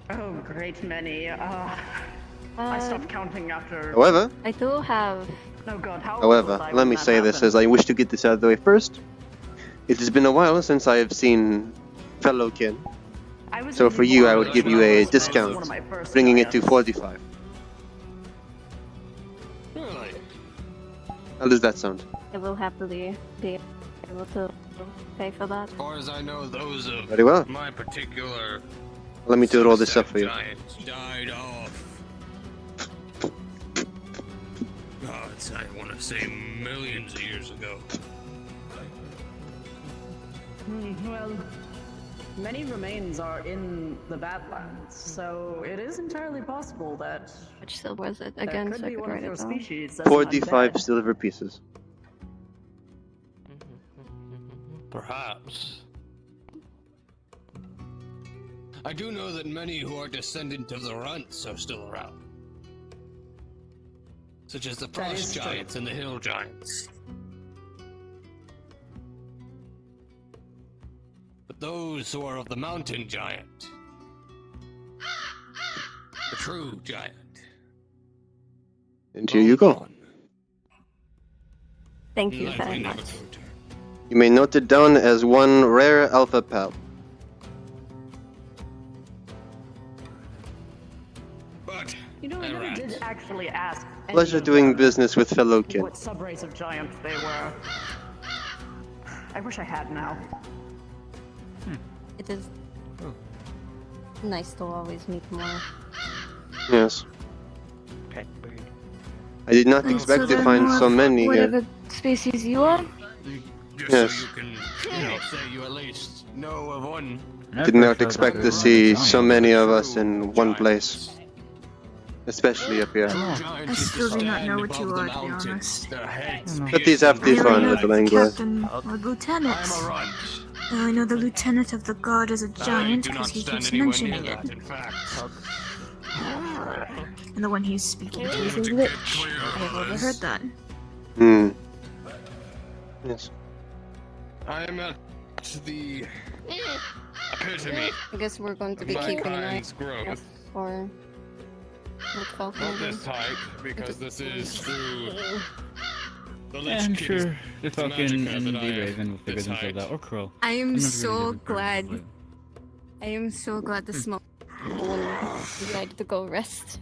Oh, great many. I stopped counting after. However, I do have. Oh God, how old was However, I let when me that say this happened? as I wish to get this out of the way first. It has been a while since I have seen fellow kin, I was so in for the you I world would give when you I a was one discount, of my first bringing it to giants. 45. Really? How does that sound? I will happily be able to pay for that. As far as I know, those of Very well. my particular Let me to roll this up for you. giants died off. Gods, I want to say millions of years ago. Well, many remains are in the Badlands, so it is entirely possible that Which silver is it? there Again, could so I be could one write of your it down. species that's not 45 dead. silver pieces. Perhaps. I do know that many who are descendant of the Runts are still around. Such as the That is Frost true. Giants and the Hill Giants. But those who are of the Mountain Giant, the true giant, And here you go. Thank you likely very never much. to return. You may note it down as one rare alpha pal. But You know, I never did actually ask. any Pleasure of doing them business with fellow kin. what subrace of giants they were. I wish I had now. It is nice to always meet more. Yes. Okay. I did not And expect so to they're find more so of many here. whatever species you are? just Yes. so you can, say you at least know of one. Did not expect to see so many of us in one place. Especially up here. I still do not know what you are, to be honest. But these have I to only fun know with that the the Langler. captain or lieutenant. I'm a runt. I only know the lieutenant of the guard is a giant do because not he stand keeps anywhere near mentioning it. that, in fact. And the one he's speaking to is a To get lich. clear I have of overheard us, that. Hmm. Yes. I am at the epitome I guess we're going to of be keeping an eye mankind's growth. for what Falcon Not is this doing. type, because this is through the Yeah, Lich I'm King's sure the Falcon magica and the that I am Raven will figure this themselves height. out. Or Crow. I am I'm not really so a different person, glad. but- I am so glad the small one decided to go rest.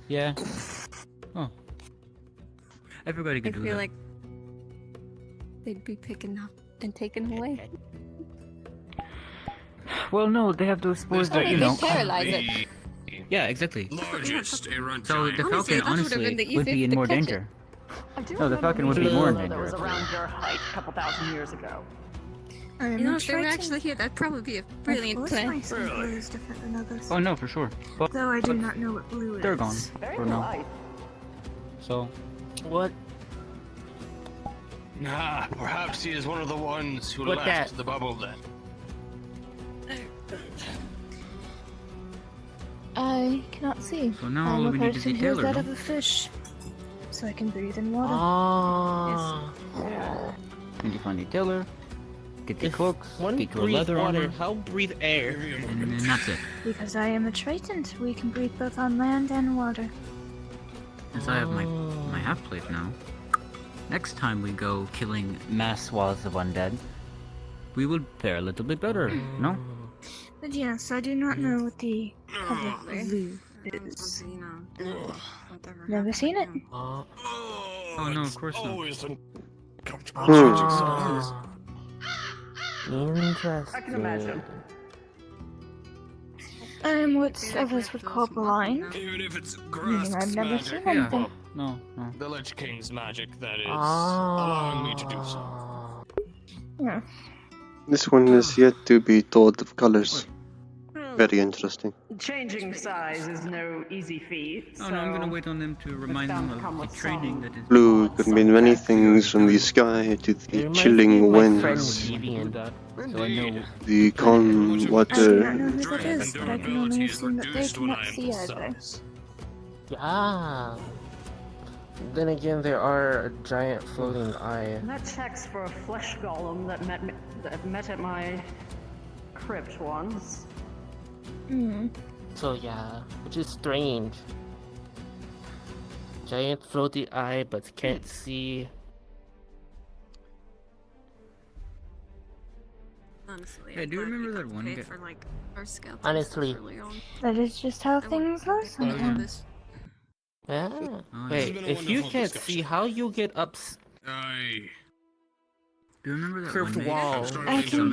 Yeah. Oh. Everybody I could do feel that. like they'd be picking up and taken away. Well, no, they have to suppose that, you know. Paralyze it. Yeah, exactly. Largest Arunt So the giant. Honestly, Falcon, that would've been honestly, the would be easiest in to more catch it. danger. I do No, the remember Falcon would be meeting more in one that danger, was actually. around your height a couple thousand years ago. I am You know, not if they were frightened. actually here, that'd probably be a brilliant Of course my plan. sample is different than others. Oh, no, for sure. But Though I do not know what blue is. they're gone Very for now. polite. So, what? Ah, perhaps he is one of the ones who What left that? the bubble then. I cannot see. So now I'm a we need to person see who is Taylor, that no? of a fish. So I can breathe in water. Ah. Need to find the tiller, get the cooks, One get your breathe leather water, armor, how breathe air? and then that's it. Because I am a Triton, we can breathe both on land and water. Since I have my half plate now, next time we go killing mass swaths of undead, we will fare a little bit better, no? But yes, I do not know what the color blue is. You know, whatever Never seen it. Oh no, of course not. Always uncomfortable Hmm. changing size. Interesting. I can imagine. I'm what others would call blind. Even if it's Meaning I've Grask's never magic. seen Yeah. anything. No, no. The Lich King's magic, that is, allowing me to do so. Yeah. This one is yet to be told of colors. Hmm. Very interesting. Changing size is no easy feat. Oh no, I'm gonna so wait on them to remind bound them to come of the with training some that is. Blue could mean many things, from the sky to It the reminds me chilling of my friend winds, Vivian. that, so I know. the calm I do water. not know who that is, but I can only assume that they cannot see either. Ah. Then again, there are a giant floating eye. that checks for a flesh golem that met at my crypt once. Hmm. So yeah, which is strange. Giant floating eye, but can't see. Honestly, Yeah, do you remember that one guy? for like our scouts Honestly. early on. That is just how things are sometimes. Yeah. Oh, Wait, been a if you wonderful can't discussion. see, how you get up? Aye. Do you remember that Curved one wall. I can-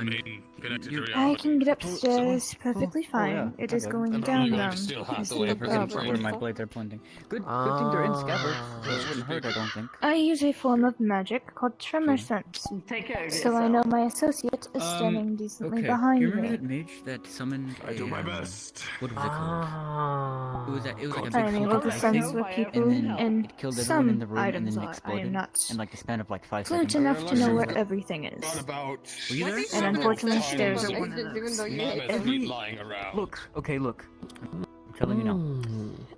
Connected to You- I reality. can get upstairs perfectly Oh, fine. yeah, It is okay. going And down only going them. to steal half Is the it way I above from forget the where my frame. blades are pointing. Good thing they're in scabbards. So it wouldn't hurt, I don't think. I use a form of magic called tremor sense, Take care of so I yourself. know my associate is standing decently Okay. behind Do you remember me. that mage that summoned I do my a, best. what was it called? It was like a big I am able to fucking sense thing, where people and then and it killed everyone in the some room, and items then it are. I exploded am not in like the span of like 5 fluent seconds. enough to know what everything Got is. about Were you there? And unfortunately, Several stairs are tons one of those. mammoth Every- meat lying around. Look, okay, look. I'm telling you now.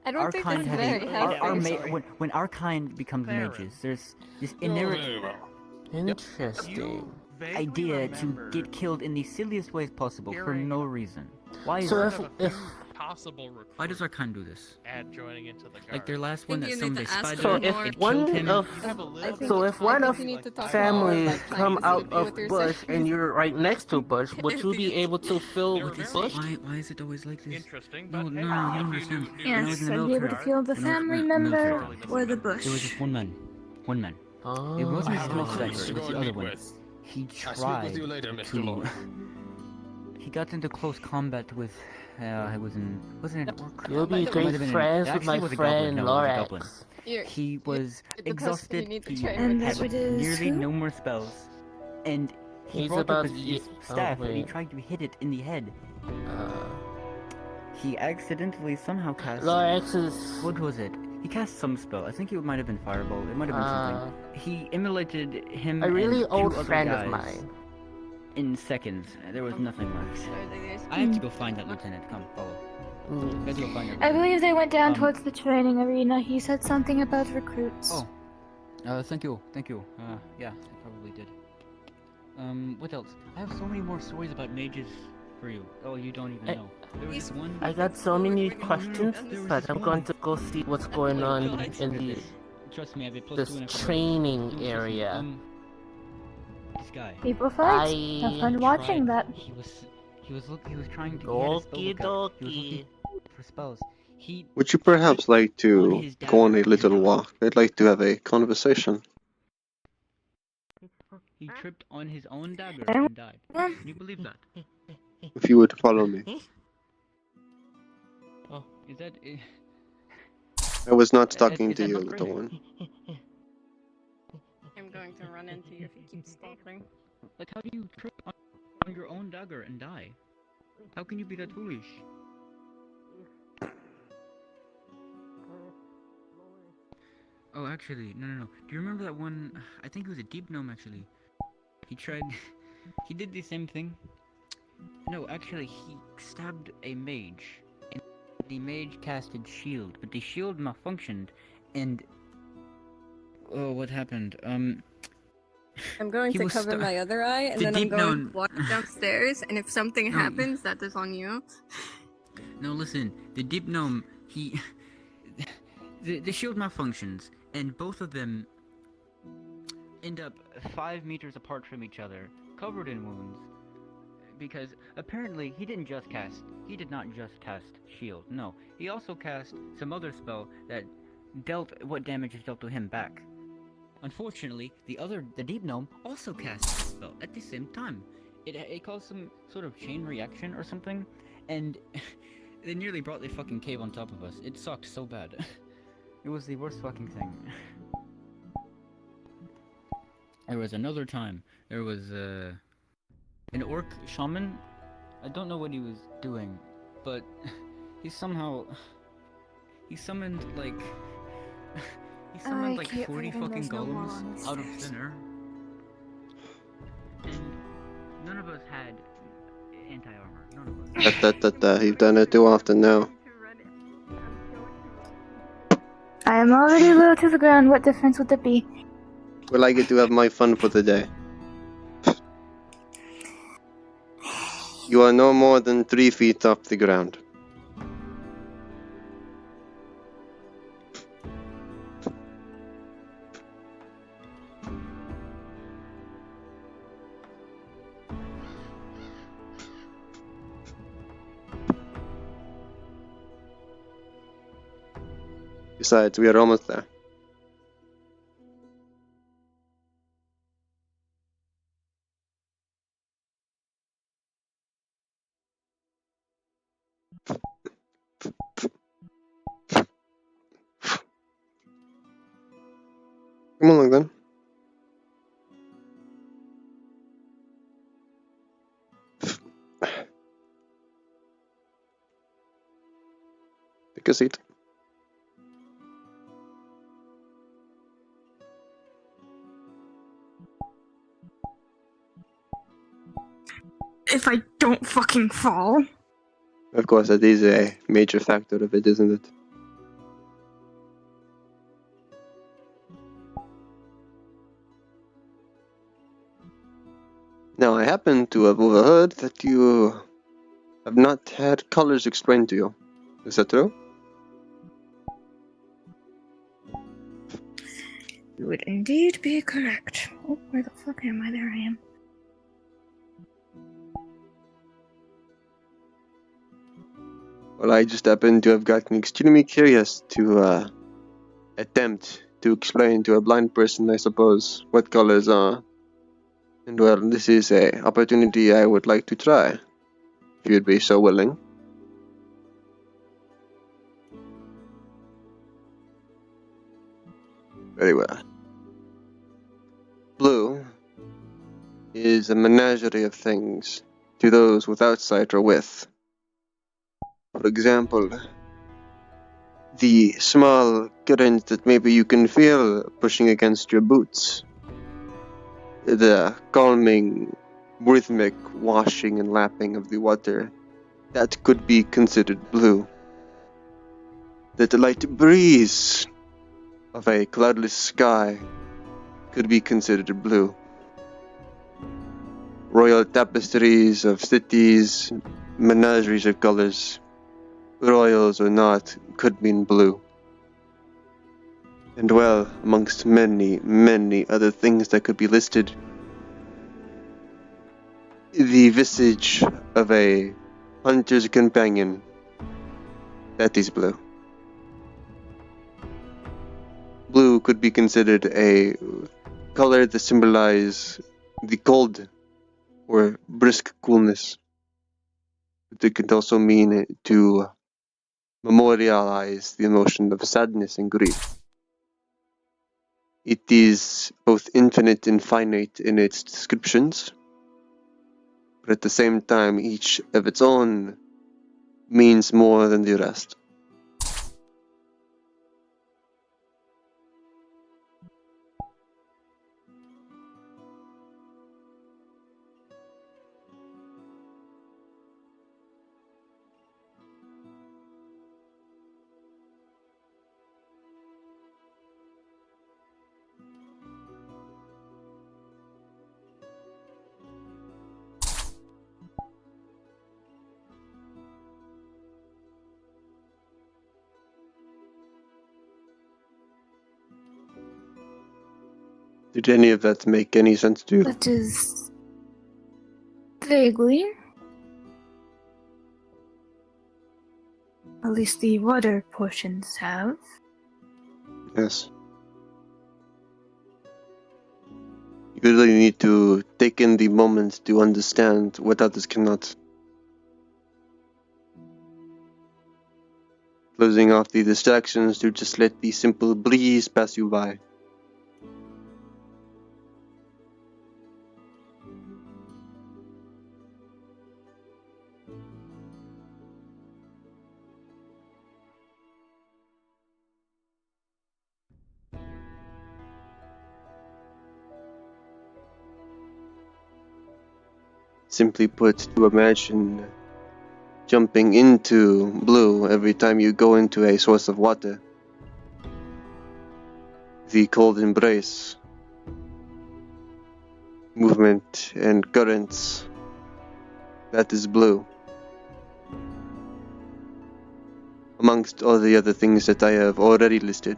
I don't Our think kind that's have very a, healthy. when our kind becomes Baron. mages, there's this Oh, inherent very well. Interesting. idea to get killed in the silliest ways possible for no reason. Why is So that? if Possible recruit Why does our kind do this? at joining into the guard. Like their last one think that you need summoned a to ask spider, so them if more. it killed one him. of so if one of you need to talk family about, like, come trying out to of with your bush sisters. and you're right next to bush, would you be able to fill They were with very bush? Why is it always like this? Interesting, No, but no, hey, no, you if don't understand. knew- When I was Yes, in the I'd be able to military, feel the when I was family in the member military, or the It was bush. just one man. One man. Oh. It wasn't I have Smith recruits Becker, to it go was the and other meet one. with. He I'll speak tried with you later, Mr. to. Lord. He got into close combat with. I wasn't it orc? You'll be It might have great been friends it with actually my was a goblin. friend No, it was a goblin. Lorax. He was the person you exhausted. need to He train And with. that is nearly who? no more spells, and he He's brought about up to his eat- staff and he wait. tried to hit it in the head. Uh, He accidentally somehow cast. Lorax is. What was it? He cast some spell. I think it might have been fireball. It might have been something. He immolated him. A really and two old other friend of guys mine. In seconds. There was nothing left. I have to go find that lieutenant. Come, follow. Mm. Let's go find that I lieutenant. believe they went down Um, towards the training arena. He said something about recruits. Oh. Thank you. Yeah, I probably did. What else? I have so many more stories about mages for you. Oh, you don't even know. There was this one. I got so many questions, but I'm going to go see what's going on in the Trust me, I have a +2 this in information. training He was just, area. This guy. People fight. I Have fun watching that. He was trying to Okie get a spell book out. He was dokie. looking for spells. He Would you perhaps like to go on a little walk? I'd like to have a conversation. tripped on his own dagger and died. Can you believe that? If you would follow me. Oh, is that? I was not talking is to that you, not little crazy? one. I'm going to run into you if you keep stalking. Like, how do you trip on your own dagger and die? How can you be that foolish? Oh, actually, no. Do you remember that one? I think it was a deep gnome, actually. He tried... he did the same thing. No, actually, he stabbed a mage. And the mage casted shield, but the shield malfunctioned, and... Oh, what happened? I'm going He to was cover stu- my other eye, and The then I'm deep going known- to walk downstairs, and if something No. happens, that is on you. No, listen. The deep gnome, he... the shield malfunctions, and both of them end up 5 meters apart from each other, covered in wounds, because apparently he did not just cast shield. No, he also cast some other spell that dealt what damage is dealt to him back. Unfortunately, the deep gnome also cast the spell at the same time. It caused some sort of chain reaction or something, and they nearly brought the fucking cave on top of us. It sucked so bad. It was the worst fucking thing. There was another time. There was an orc shaman. I don't know what he was doing, but he summoned like he summoned like 40 fucking golems out of thinner, and none of us had anti-armor. None of us. You've done it too often now. I am already low to the ground. What difference would there be? Well, I get to have my fun for the day. You are no more than 3 feet off the ground. Besides, we are almost there. Come along then. Take a seat. If I don't fucking fall. Of course, that is a major factor of it, isn't it? Now, I happen to have overheard that you have not had colors explained to you. Is that true? You would indeed be correct. Oh, where the fuck am I? There I am. Well, I just happen to have gotten extremely curious to attempt to explain to a blind person, I suppose, what colors are. And well, this is a opportunity I would like to try, if you'd be so willing. Very well. Blue is a menagerie of things to those without sight or with. For example, the small current that maybe you can feel pushing against your boots. The calming, rhythmic washing and lapping of the water, that could be considered blue. The light breeze of a cloudless sky could be considered blue. Royal tapestries of cities, menageries of colors, royals or not, could mean blue. And well, amongst many, many other things that could be listed, the visage of a hunter's companion, that is blue. Blue could be considered a color that symbolizes the cold or brisk coolness. But it could also mean to memorialize the emotion of sadness and grief. It is both infinite and finite in its descriptions, but at the same time, each of its own means more than the rest. Did any of that make any sense to you? That is vaguely. At least the water portions have. Yes. You really need to take in the moment to understand what others cannot. Closing off the distractions to just let the simple breeze pass you by. Simply put, to imagine jumping into blue every time you go into a source of water. The cold embrace, movement and currents, that is blue. Amongst all the other things that I have already listed.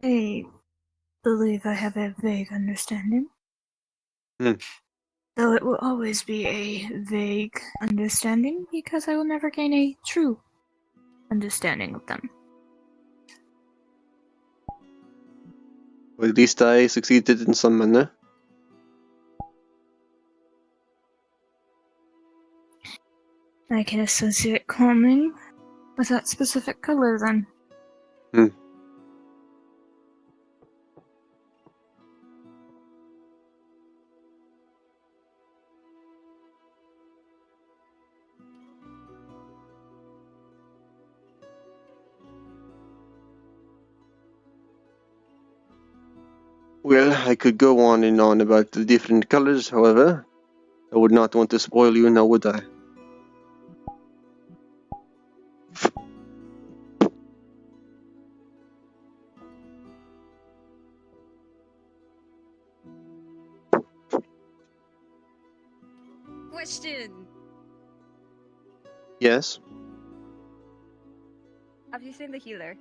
I believe I have a vague understanding. Though it will always be a vague understanding because I will never gain a true understanding of them. Or at least I succeeded in some manner. I can associate calming with that specific color then. Well, I could go on and on about the different colors, however, I would not want to spoil you, now would I? Question. Yes? Have you seen the healer?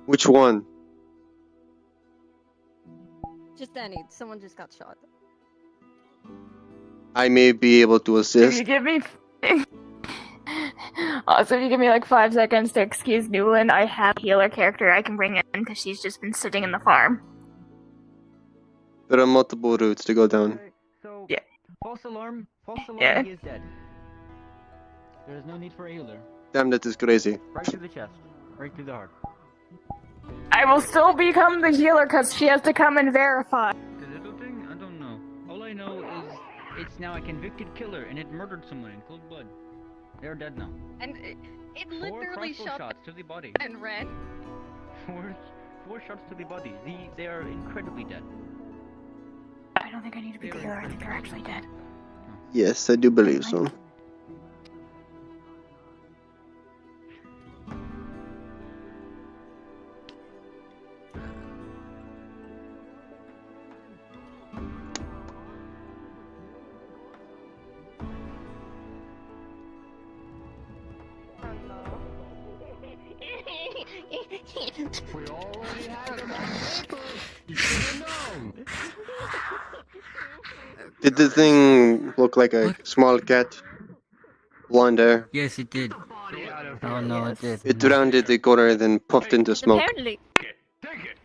Which one? Just any. Someone just got shot. I may be able to If assist. you give me... Also, if you give me like 5 seconds to excuse Newland, I have a healer character I can bring in because she's just been sitting in the farm. There are multiple routes to go down. Okay, so, Yeah. false alarm, Yeah. he is dead. There is no need for a healer. Damn, that is crazy. Right through the chest, right through the heart. I will still become the healer because she has to come and verify. Is it a thing? I don't know. All I know is it's now a convicted killer and it murdered someone in cold blood. They're dead now. And it 4 literally crossbow shot shots to the body. and ran. 4 shots to the body. They are incredibly dead. I don't think I need to be the healer, I think they're actually dead. Yes, I do believe so. We already had him on paper. You should have known. Did the thing look like a small cat? Blonde hair. Yes, it did. Oh no, it did. It rounded the corner, then puffed into smoke. Apparently, Take it.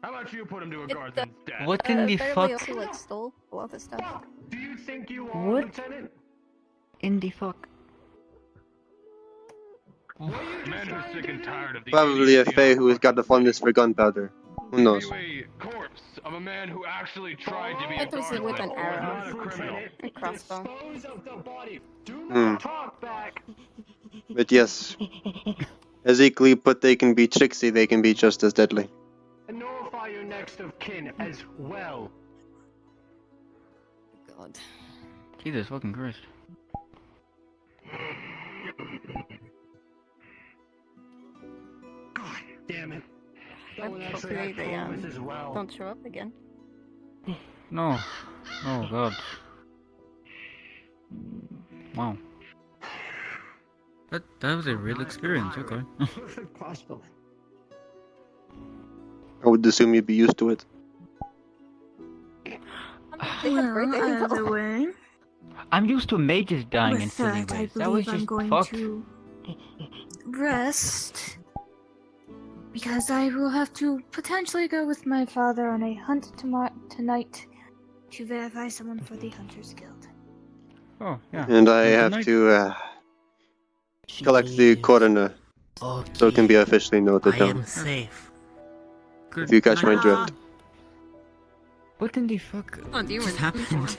How about you put him to a guard's death? What in the apparently fuck? also like stole a lot of stuff. Do you think you are, What? Lieutenant? In the fuck? Man who's sick and tired of the Probably a fae who has got the fondness for gunpowder. Who knows? a corpse of a man who actually tried to be a It was with an guardsman, arrow. not a criminal. A crossbow. Dispose of the body. Do Hmm. not talk back. But yes, as equally put, they can be tricksy, they can be just as deadly. And notify your next of kin as well. God. Jesus fucking Christ. God damn it. Hopefully they don't show up again. No. Oh god. Wow. That was a real experience, okay. Possible. I would assume you'd be used to it. Either way, I'm used to mages dying in with silly that, I ways. That was believe I'm just going fucked. to rest. Because I will have to potentially go with my father on a hunt tonight to verify someone for the Hunters Guild. Oh, yeah. And I Good have night. to collect the coroner so it can be officially noted I down. am safe. If you catch my drift. What in the fuck just happened?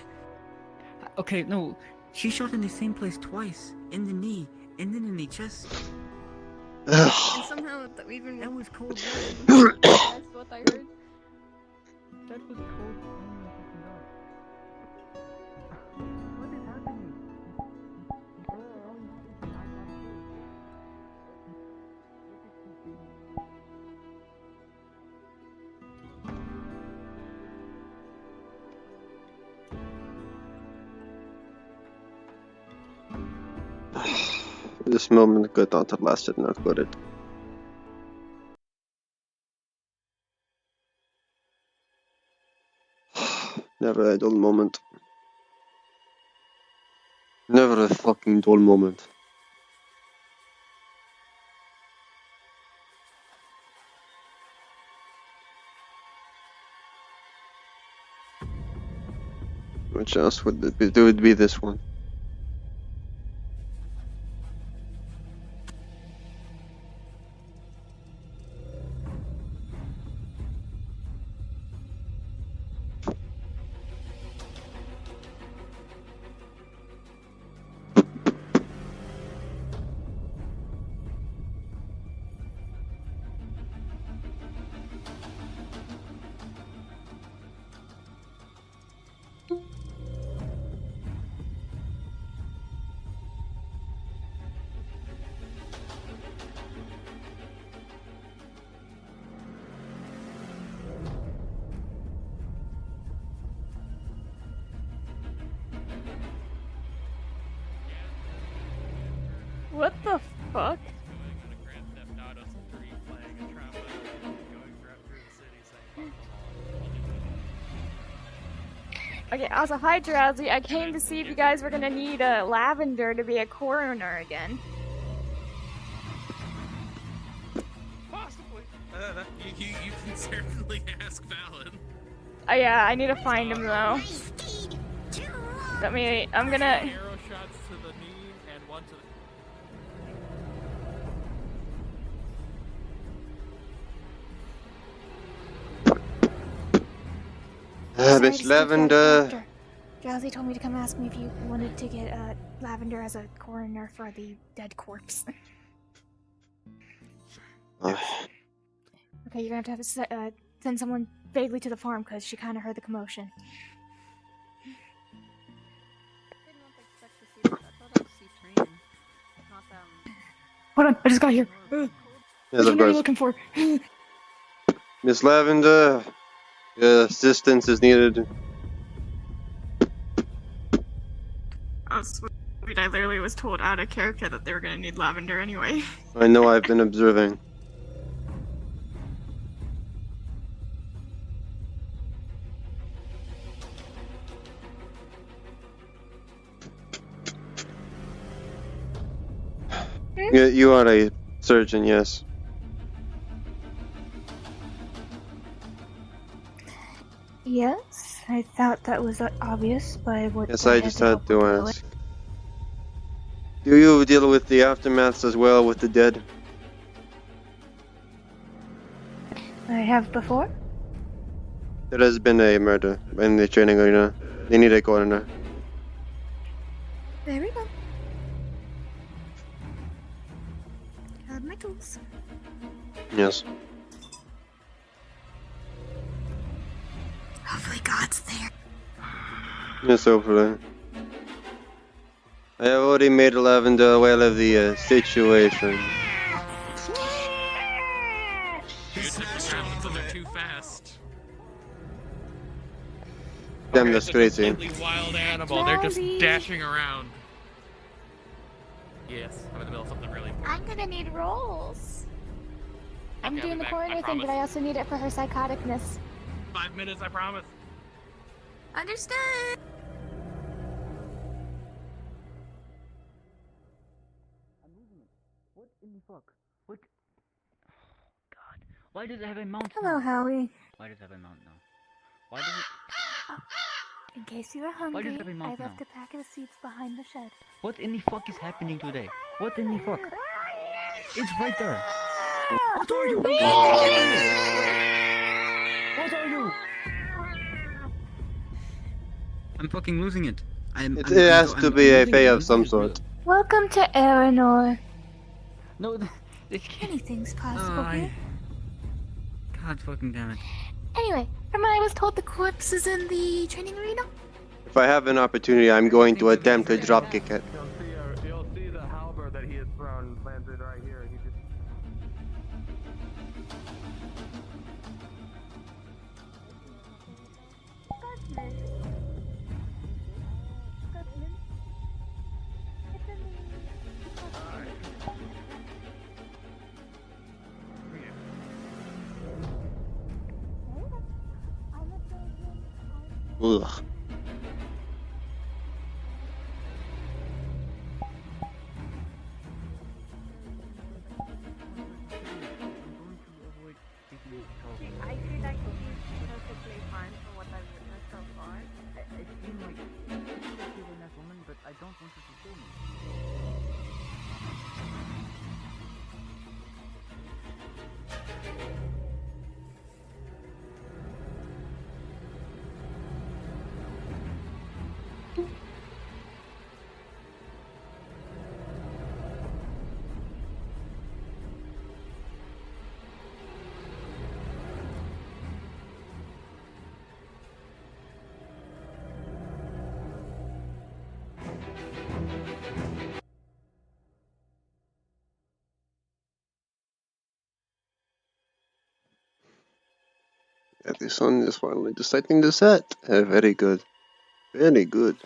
Okay, no. She shot in the same place twice. In the knee, and then in the chest. And somehow even that was cold. That's what I heard. That was cold. What is happening? This moment could not have lasted enough, could it? Never a dull moment. Never a fucking dull moment. Which else would it be? It would be this one. What the fuck? Okay, also, hi Drowsy. I came to see if you guys were gonna need Lavender to be a coroner again. Possibly. You can certainly ask Valen. Yeah, I need to find him though. I'm gonna. Arrow shots to the knee and one to the. Miss Lavender. Drowsy told me to come ask me if you wanted to get Lavender as a coroner for the dead corpse. Okay, you're gonna have to send someone vaguely to the farm because she kind of heard the commotion. Hold on, I just got here. Yes, What of are you course. looking for? Miss Lavender, your assistance is needed. Oh, sweet. I literally was told out of character that they were gonna need Lavender anyway. I know I've been observing. You are a surgeon, yes. Yes, I thought that was obvious, but I would. Yes, I just had to ask. Do you deal with the aftermaths as well with the dead? I have before. There has been a murder in the training arena. They need a coroner. There we go. Have my tools. Yes. Hopefully God's there. Yes, hopefully. I have already made Lavender aware of the situation. Good to Damn, that's it's a crazy. completely wild animal. They're just Drowsy. dashing around. Yes, I'm in the middle of something really important. I'm gonna need rolls. I'm Okay, I'll doing be the back, coroner I thing, but promise. I also need it for her psychoticness. 5 minutes, I promise. Understood. I'm losing it. What in the fuck? What? God. Why does it have a mount Hello, now? Howie. Why does it have a mount now? Why does it? In case you were Why does hungry, it have a I mouth left now? a packet of seeds behind the shed. What in the fuck is happening today? What in the fuck? It's right there. What are you? What are you? I'm fucking losing it. It has to be a fae of some sort. Welcome to Aranor. No, Anything's possible here. God fucking damn it. Anyway, remember I was told the corpse is in the training arena? If I have an opportunity, I'm going to attempt to dropkick it. You'll see the halberd that he has thrown landed right here. He just... Ugh. I feel like he's perfectly fine for what I've witnessed so far. It seemed like she was that woman, but I don't want her to kill me. Yeah, the sun is finally deciding to set. Very good. Very good.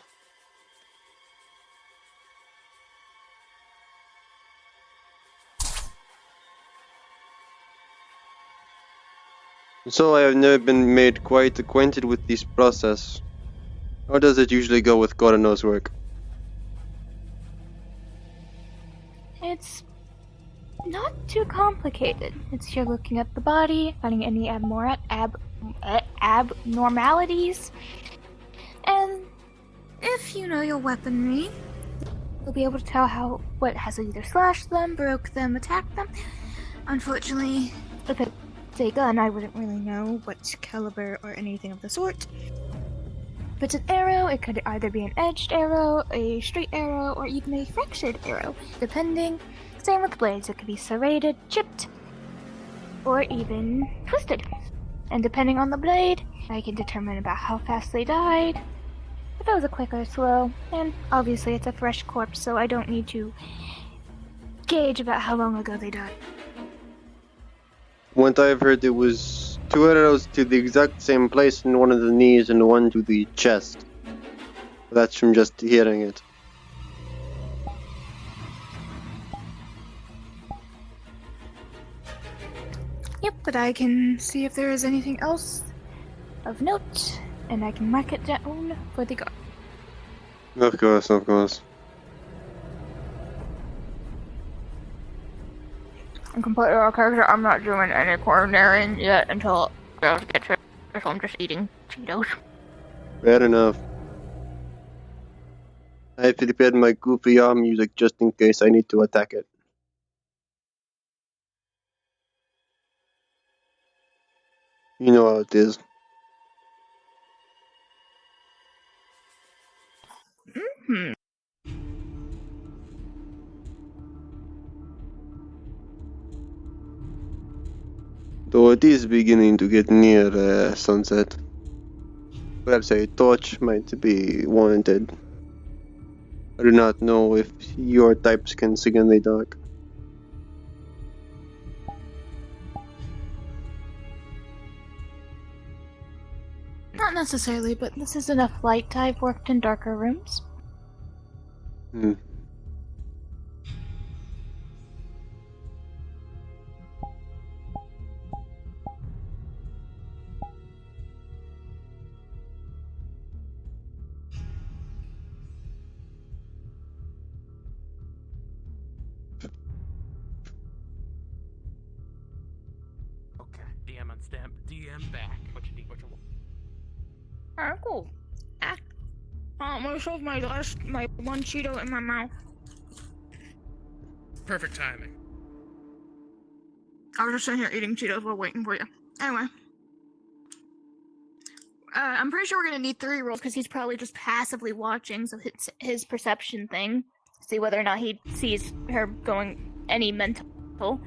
So I have never been made quite acquainted with this process. How does it usually go with Coroner's work? It's not too complicated. It's you're looking at the body, finding any abnormalities, and if you know your weaponry, you'll be able to tell what has either slashed them, broke them, attacked them. Unfortunately, if it's a gun, I wouldn't really know what caliber or anything of the sort. If it's an arrow, it could either be an edged arrow, a straight arrow, or even a fractured arrow, depending. Same with blades, it could be serrated, chipped, or even twisted. And depending on the blade, I can determine about how fast they died, if it was a quick or slow, and obviously it's a fresh corpse, so I don't need to gauge about how long ago they died. What I've heard, it was 2 arrows to the exact same place in one of the knees and one to the chest. That's from just hearing it. Yep, but I can see if there is anything else of note, and I can mark it down for the guard. Of course, of course. I'm completely out of character. I'm not doing any coronaring yet until girls get to it, so I'm just eating Cheetos. Fair enough. I prepared my goofy arm music just in case I need to attack it. You know how it is. Mm-hmm. Though it is beginning to get near sunset. Perhaps a torch might be warranted. I do not know if your types can see in the dark. Not necessarily, but this is enough light. I've worked in darker rooms. Hmm. Okay. DM on stamp. DM back. What you need? What you want? Alright, cool. I'm gonna shove my one Cheeto in my mouth. Perfect timing. I was just sitting here eating Cheetos while waiting for you. Anyway. I'm pretty sure we're gonna need 3 rolls because he's probably just passively watching, so his perception thing. See whether or not he sees her going any mental.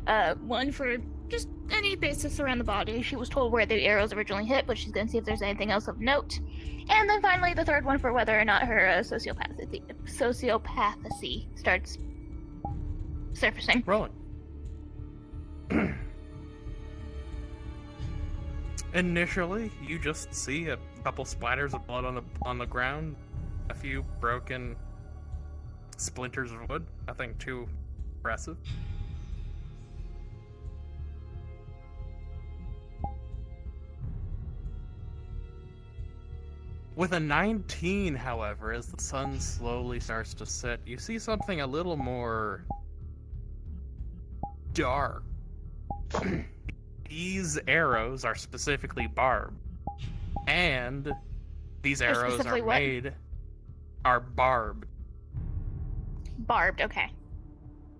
1 for just any basics around the body. She was told where the arrows originally hit, but she's gonna see if there's anything else of note. And then finally, the 3rd one for whether or not her sociopathy starts surfacing. Rolling. Initially, you just see a couple splatters of blood on the ground, a few broken splinters of wood. Nothing too impressive. With a 19, however, as the sun slowly starts to set, you see something a little more dark. These arrows are specifically barbed, and these arrows are barbed. Barbed, okay.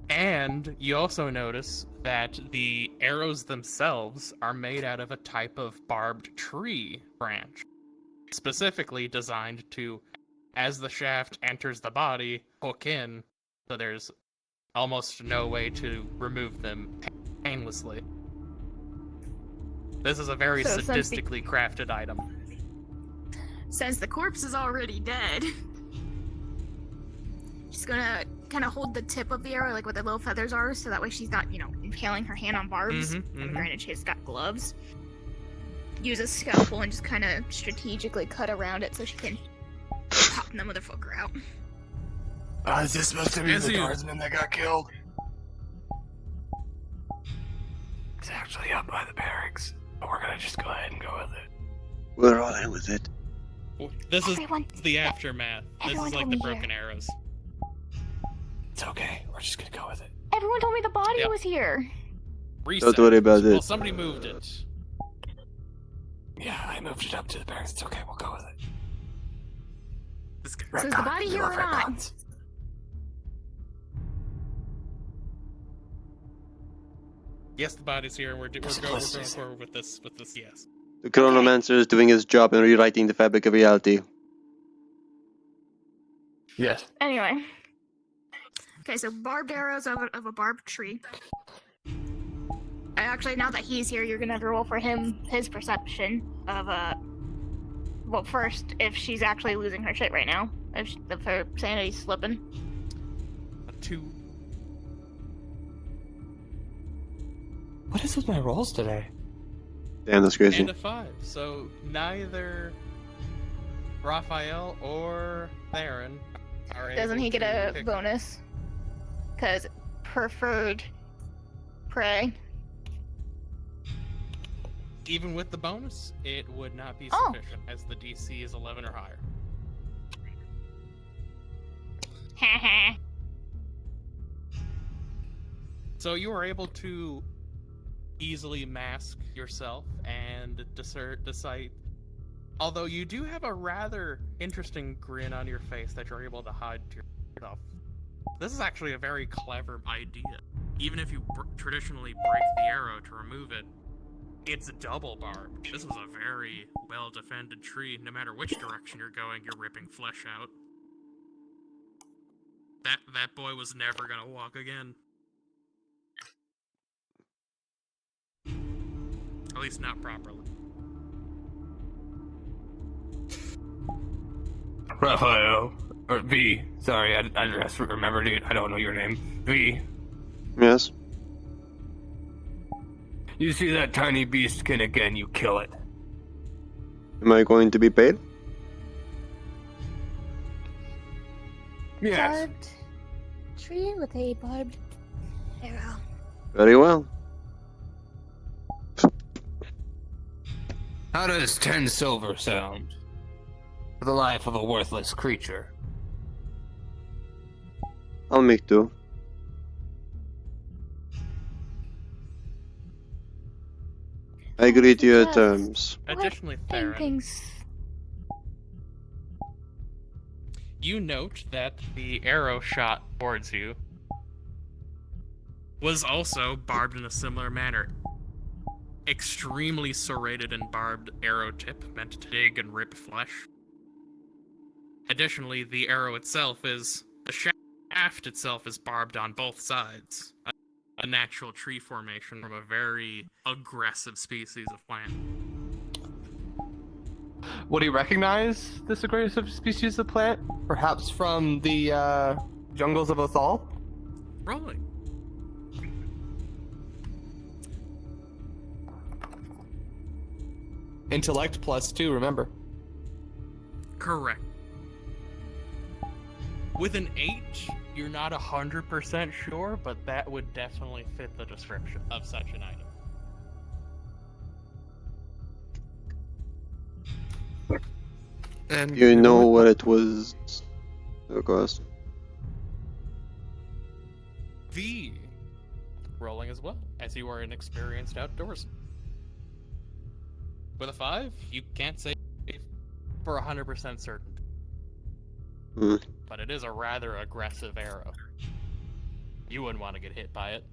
And you also notice that the arrows themselves are made out of a type of barbed tree branch, specifically designed to, as the shaft enters the body, hook in, so there's almost no way to remove them painlessly. This is a very sadistically crafted item. Since the corpse is already dead, she's gonna kind of hold the tip of the arrow, like where the little feathers are, so that way she's not, impaling her hand on barbs. And granted, she's got gloves. Use a scalpel and just kind of strategically cut around it so she can pop the motherfucker out. Is this supposed to be the guardsman that got killed? It's actually up by the barracks, but we're gonna just go ahead and go with it. We're all in with it. This is the aftermath. This is like the broken arrows. It's okay. We're just gonna go with it. Everyone told me the body was here. Reset. Don't worry about it. Well, somebody moved it. Yeah, I moved it up to the barracks. It's okay. We'll go with it. So is the body here or not? Yes, the body's here, and we're going forward with this. Yes. The chronomancer is doing his job in rewriting the fabric of reality. Yes. Anyway. Okay, so barbed arrows of a barbed tree. Actually, now that he's here, you're gonna have to roll for him his perception of well, first, if she's actually losing her shit right now, if her sanity's slipping. A 2. What is with my rolls today? Damn, that's crazy. And a 5. So neither Raphael or Theron are able. Doesn't he get a bonus? Because preferred prey. Even with the bonus, it would not be sufficient, as the DC is 11 or higher. So you are able to easily mask yourself and decide. Although you do have a rather interesting grin on your face that you're able to hide to yourself. This is actually a very clever idea. Even if you traditionally break the arrow to remove it, it's double barbed. This was a very well-defended tree. No matter which direction you're going, you're ripping flesh out. That boy was never gonna walk again. At least not properly. Raphael. Or V. Sorry, I just remembered it. I don't know your name. V. Yes? You see that tiny beast skin again, you kill it. Am I going to be paid? Yes. Barbed tree with a barbed arrow. Very well. How does 10 silver sound? For the life of a worthless creature. I'll make do. I agree to your Yes. terms. Additionally, Theron, Things. you note that the arrow shot towards you was also barbed in a similar manner. Extremely serrated and barbed arrow tip meant to dig and rip flesh. Additionally, the arrow itself is... the shaft itself is barbed on both sides. A natural tree formation from a very aggressive species of plant. Would he recognize this aggressive species of plant? Perhaps from the jungles of Othal? Rolling. Intellect +2, remember. Correct. With an 8, you're not 100% sure, but that would definitely fit the description of such an item. And You know what it was, of course. V. Rolling as well, as you are inexperienced outdoors. With a 5, you can't say for 100% certain. Hmm. But it is a rather aggressive arrow. You wouldn't want to get hit by it.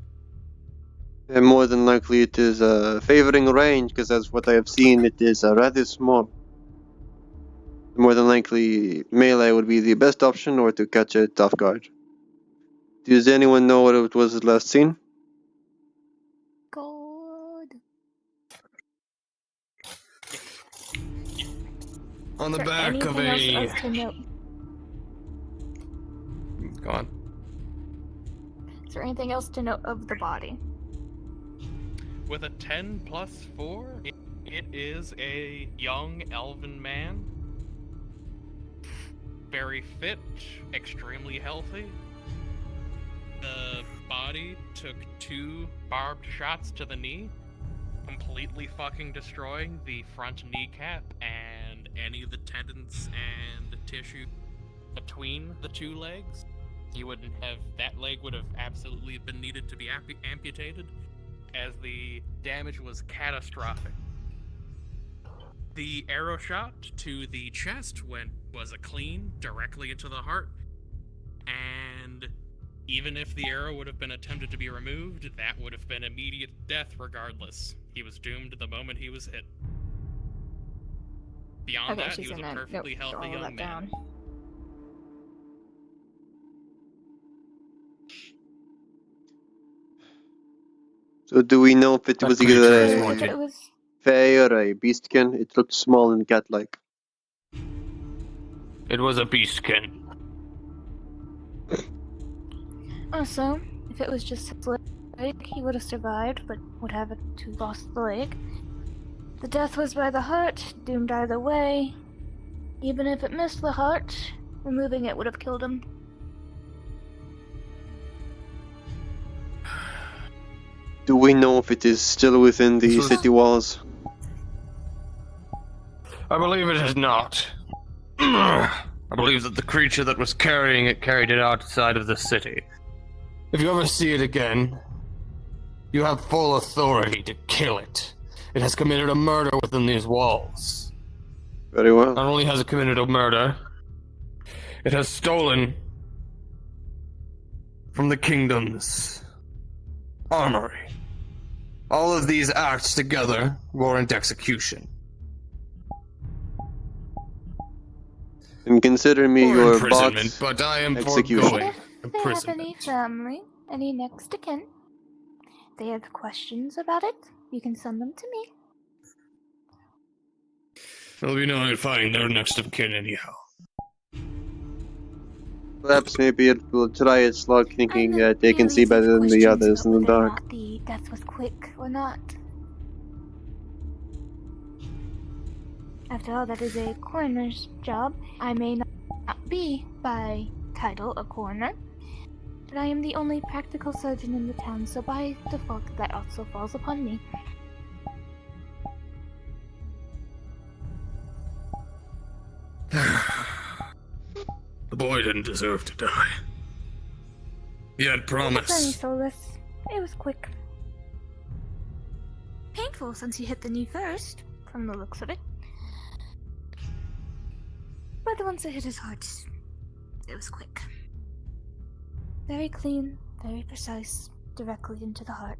And more than likely it is favoring range, because that's what I have seen, it is rather small. More than likely melee would be the best option, or to catch it off guard. Does anyone know what it was last seen? Gold. On the Is there back of anything a... else to note? Go on. Is there anything else to note of the body? With a 10 plus 4, it is a young elven man. Very fit, extremely healthy. The body took 2 barbed shots to the knee, completely fucking destroying the front kneecap and any of the tendons and tissue between the 2 legs. You wouldn't have... that leg would have absolutely been needed to be amputated, as the damage was catastrophic. The arrow shot to the chest was a clean, directly into the heart, and even if the arrow would have been attempted to be removed, that would have been immediate death regardless. He was doomed the moment he was hit. Beyond that, he was a perfectly healthy young man. So do we know if it was either If it a was fey or a beastkin? It looked small and cat-like. It was a beastkin. also, if it was just his leg, he would have survived, but would have to lost the leg. The death was by the heart, doomed either way. Even if it missed the heart, removing it would have killed him. Do we know if it is still within the city walls? I believe it is not. I believe that the creature that was carrying it carried it outside of the city. If you ever see it again, you have full authority to kill it. It has committed a murder within these walls. Very well. Not only has it committed a murder, it has stolen from the kingdom's armory. All of these acts together warrant execution. And consider me Or your imprisonment, bot. but I am Execution. foregoing If they have imprisonment. any family, any next of kin, they have questions about it, you can send them to me. There'll be no way of finding their next of kin anyhow. Perhaps maybe it will try its luck thinking I'm that they can really see better than the questions others in about the whether or dark. not the death was quick or not. After all, that is a coroner's job. I may not be, by title, a coroner, but I am the only practical surgeon in the town, so by default that also falls upon me. The boy didn't deserve to die. He had Don't any promised. solace. It was quick. Painful since you hit the knee first, from the looks of it. But once it hit his heart, it was quick. Very clean, very precise, directly into the heart.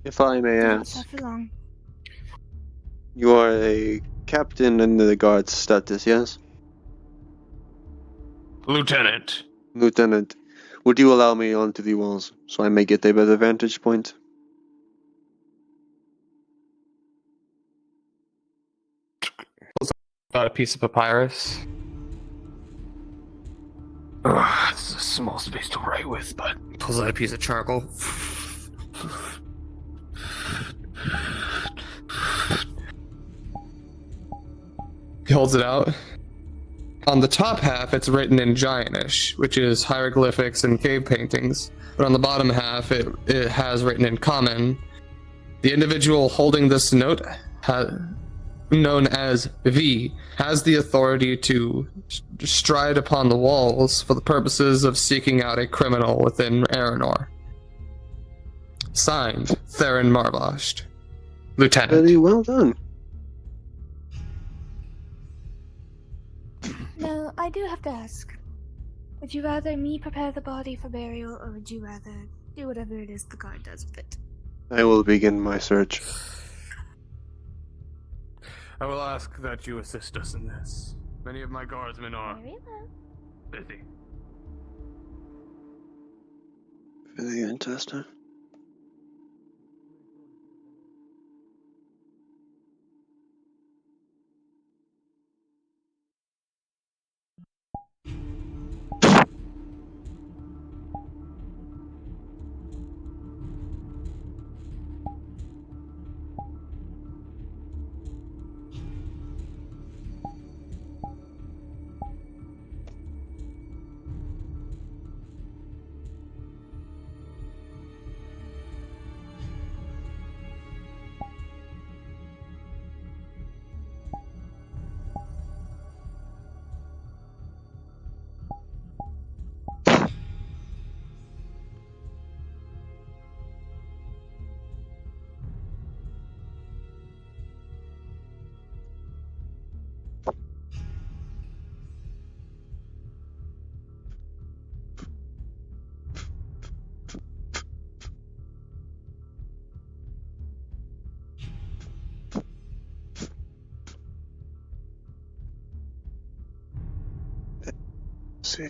If I may Didn't ask, suffer long. you are a captain in the guard status, yes? Lieutenant. Lieutenant, would you allow me onto the walls so I may get a better vantage point? Got a piece of papyrus. Ugh, it's a small space to write with, but pulls out a piece of charcoal. He holds it out. On the top half, it's written in Giantish, which is hieroglyphics and cave paintings. But on the bottom half, it has written in Common. The individual holding this note, known as V, has the authority to stride upon the walls for the purposes of seeking out a criminal within Aranor. Signed, Theron Marvosht, Lieutenant. Very well done. Now, I do have to ask. Would you rather me prepare the body for burial, or would you rather do whatever it is the guard does with it? I will begin my search. I will ask that you assist us in this. Many of my guardsmen are Very well. busy. Very interesting. See.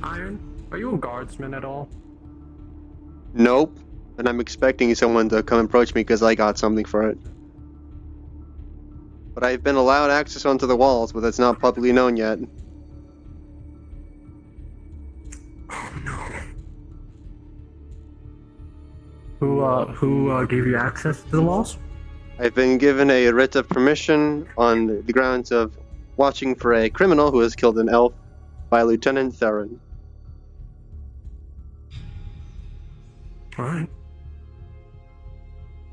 Iron, are you a guardsman at all? Nope. And I'm expecting someone to come approach me because I got something for it. But I've been allowed access onto the walls, but it's not publicly known yet. Who gave you access to the walls? I've been given a writ of permission on the grounds of watching for a criminal who has killed an elf by Lieutenant Theron. Alright.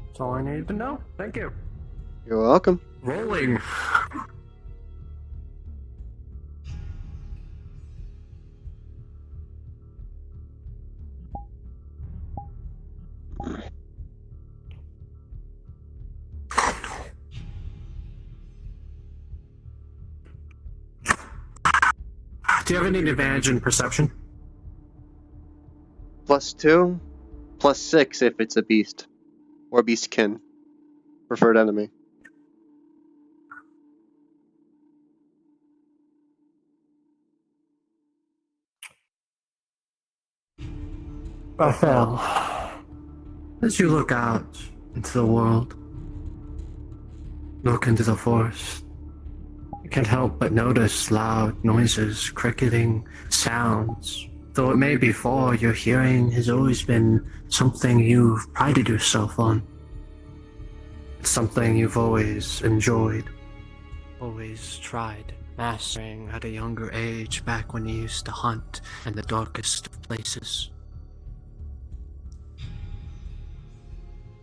That's all I needed to know. Thank you. You're welcome. Rolling. Do you have any advantage in perception? +2, +6 if it's a beast. Or beastkin. Preferred enemy. Raphael, as you look out into the world, look into the forest, you can't help but notice loud noises, cricketing sounds. Though it may be far, your hearing has always been something you've prided yourself on. It's something you've always enjoyed, always tried mastering at a younger age, back when you used to hunt in the darkest of places.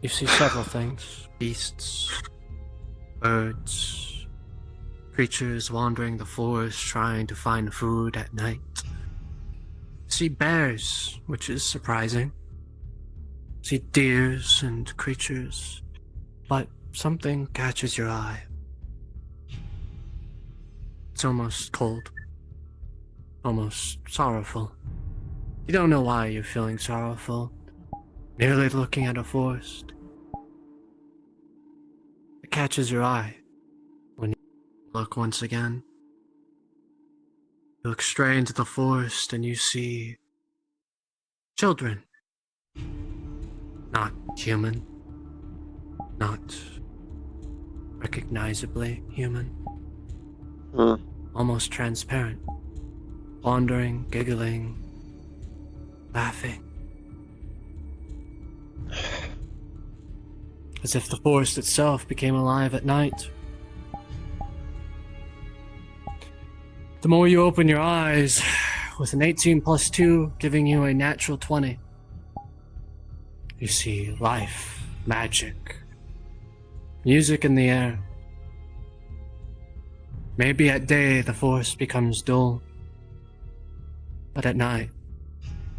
You see several things: beasts, birds, creatures wandering the forest trying to find food at night. See bears, which is surprising. See deers and creatures, but something catches your eye. It's almost cold, almost sorrowful. You don't know why you're feeling sorrowful, merely looking at a forest. It catches your eye when you look once again. You look straight into the forest and you see children. Not human. Not recognizably human. Almost transparent. Wandering, giggling, laughing. As if the forest itself became alive at night. The more you open your eyes, with an 18 plus 2 giving you a natural 20, you see life, magic, music in the air. Maybe at day the forest becomes dull, but at night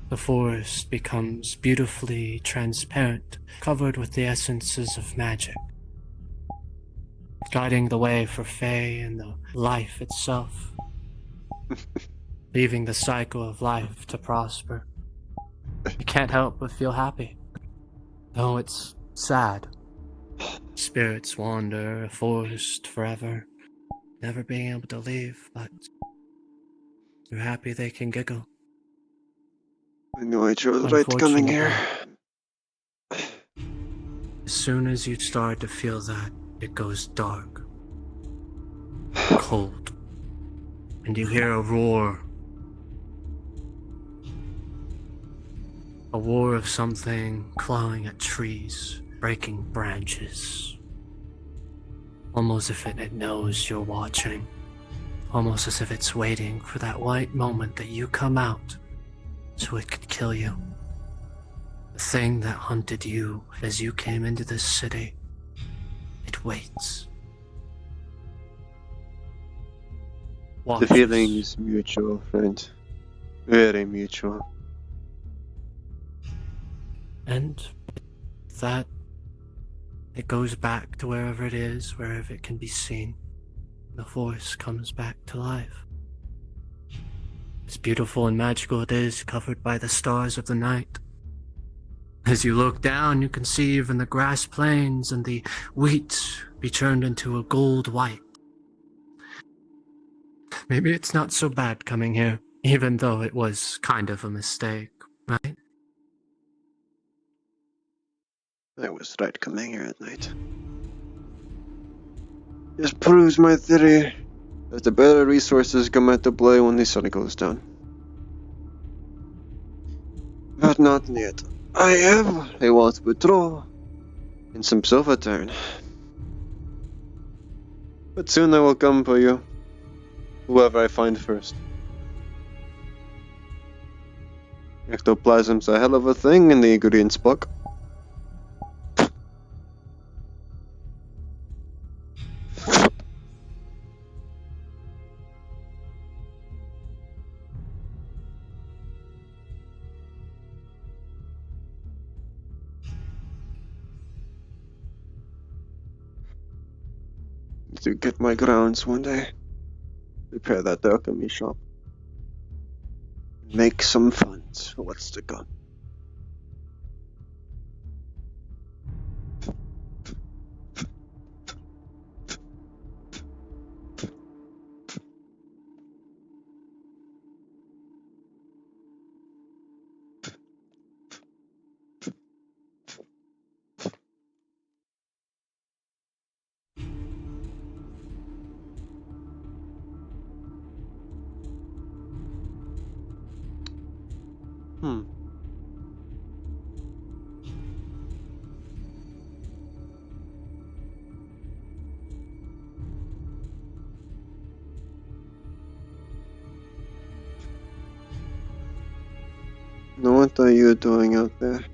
the forest becomes beautifully transparent, covered with the essences of magic, guiding the way for Fae and the life itself. Leaving the cycle of life to prosper. You can't help but feel happy. Though it's sad. Spirits wander a forest forever, never being able to leave, but you're happy they can giggle. I knew I chose right coming here. As soon as you start to feel that, it goes dark. Cold. And you hear a roar. A roar of something clawing at trees, breaking branches. Almost as if it knows you're watching. Almost as if it's waiting for that right moment that you come out so it could kill you. The thing that hunted you as you came into this city. It waits. The feeling is mutual, friend. Very mutual. And that, it goes back to wherever it is, wherever it can be seen. The forest comes back to life. As beautiful and magical it is, covered by the stars of the night. As you look down, you can see even the grass plains and the wheat be turned into a gold white. Maybe it's not so bad coming here, even though it was kind of a mistake, right? I was right coming here at night. This proves my theory that the better resources come into play when the sun goes down. But not yet. I have a want patrol and some silver turn. But soon I will come for you, whoever I find first. Ectoplasm's a hell of a thing in the ingredients book. To get my grounds one day. Repair that alchemy shop. Make some funds for what's to come. Now what are you doing out there?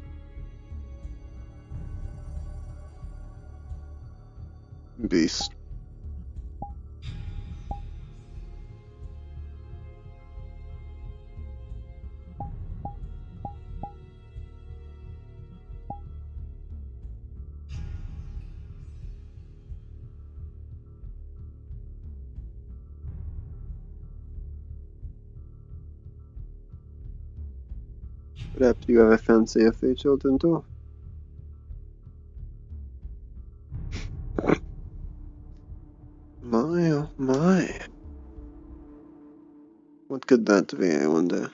Beast. Perhaps you have a fancy of your children too. My oh my. What could that be, I wonder?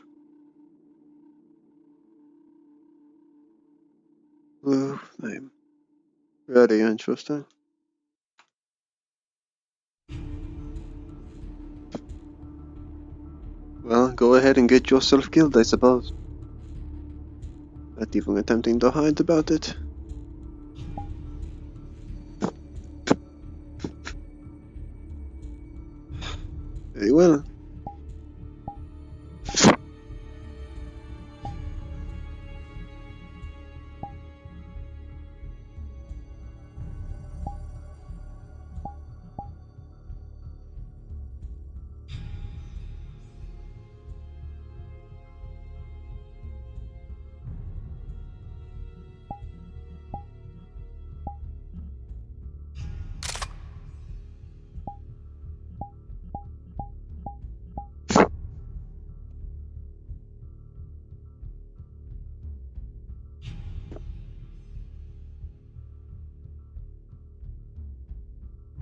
Blue flame. Very interesting. Well, go ahead and get yourself killed, I suppose. Not even attempting to hide about it. Very well.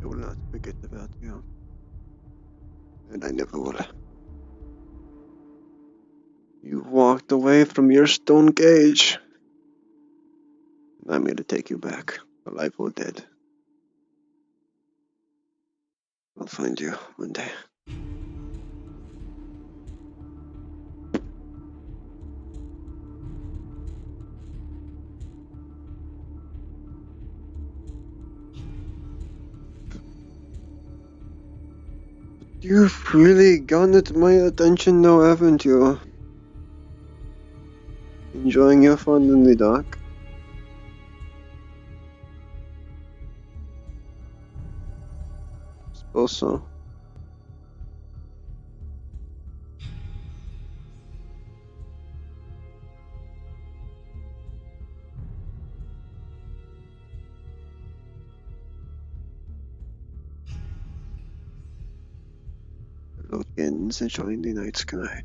I will not forget about you. And I never will. You walked away from your stone cage. I'm here to take you back, alive or dead. I'll find you one day. You've really garnered my attention now, haven't you? Enjoying your fun in the dark? Suppose so. Logan's enjoying the night sky.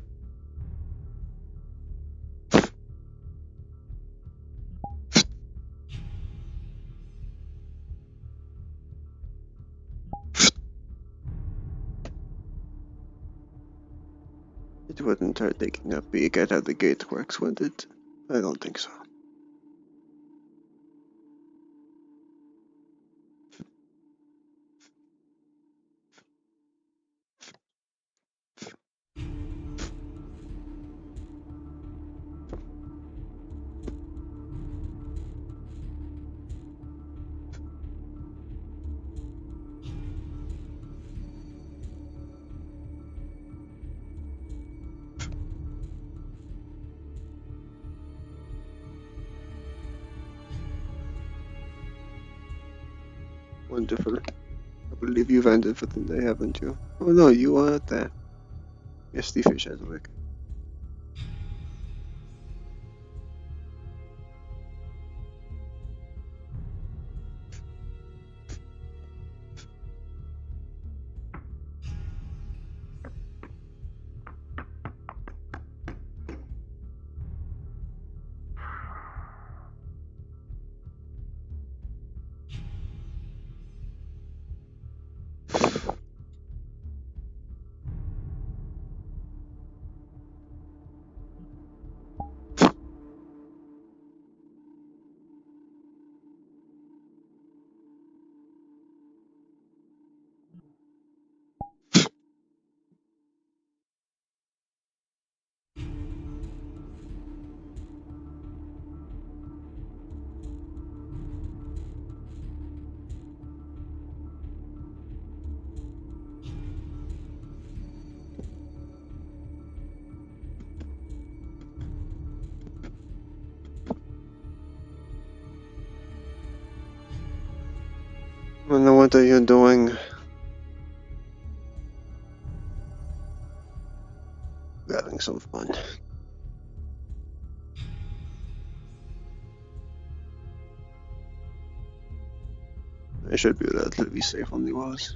It wouldn't hurt taking a peek at how the gate works, would it? I don't think so. Wonderful. I believe you've ended for the day, haven't you? Oh no, you are there. Misty Fish Edwick. I know what are you doing? We're having some fun. I should be relatively safe on the walls.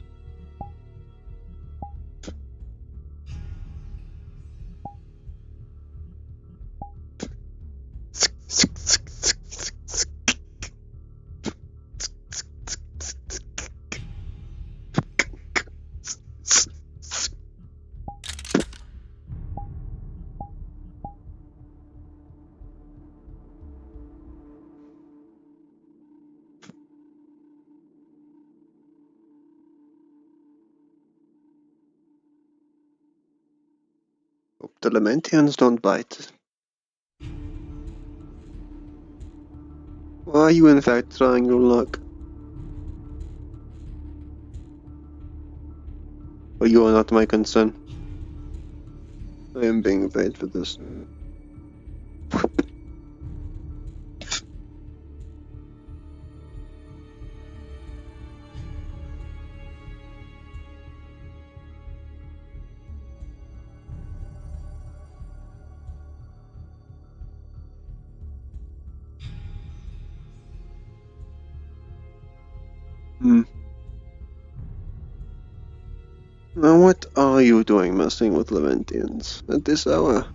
Hope the Lamentians don't bite. Or are you in fact trying your luck? Or you are not my concern? I am being paid for this. Now what are you doing messing with Lamentians at this hour?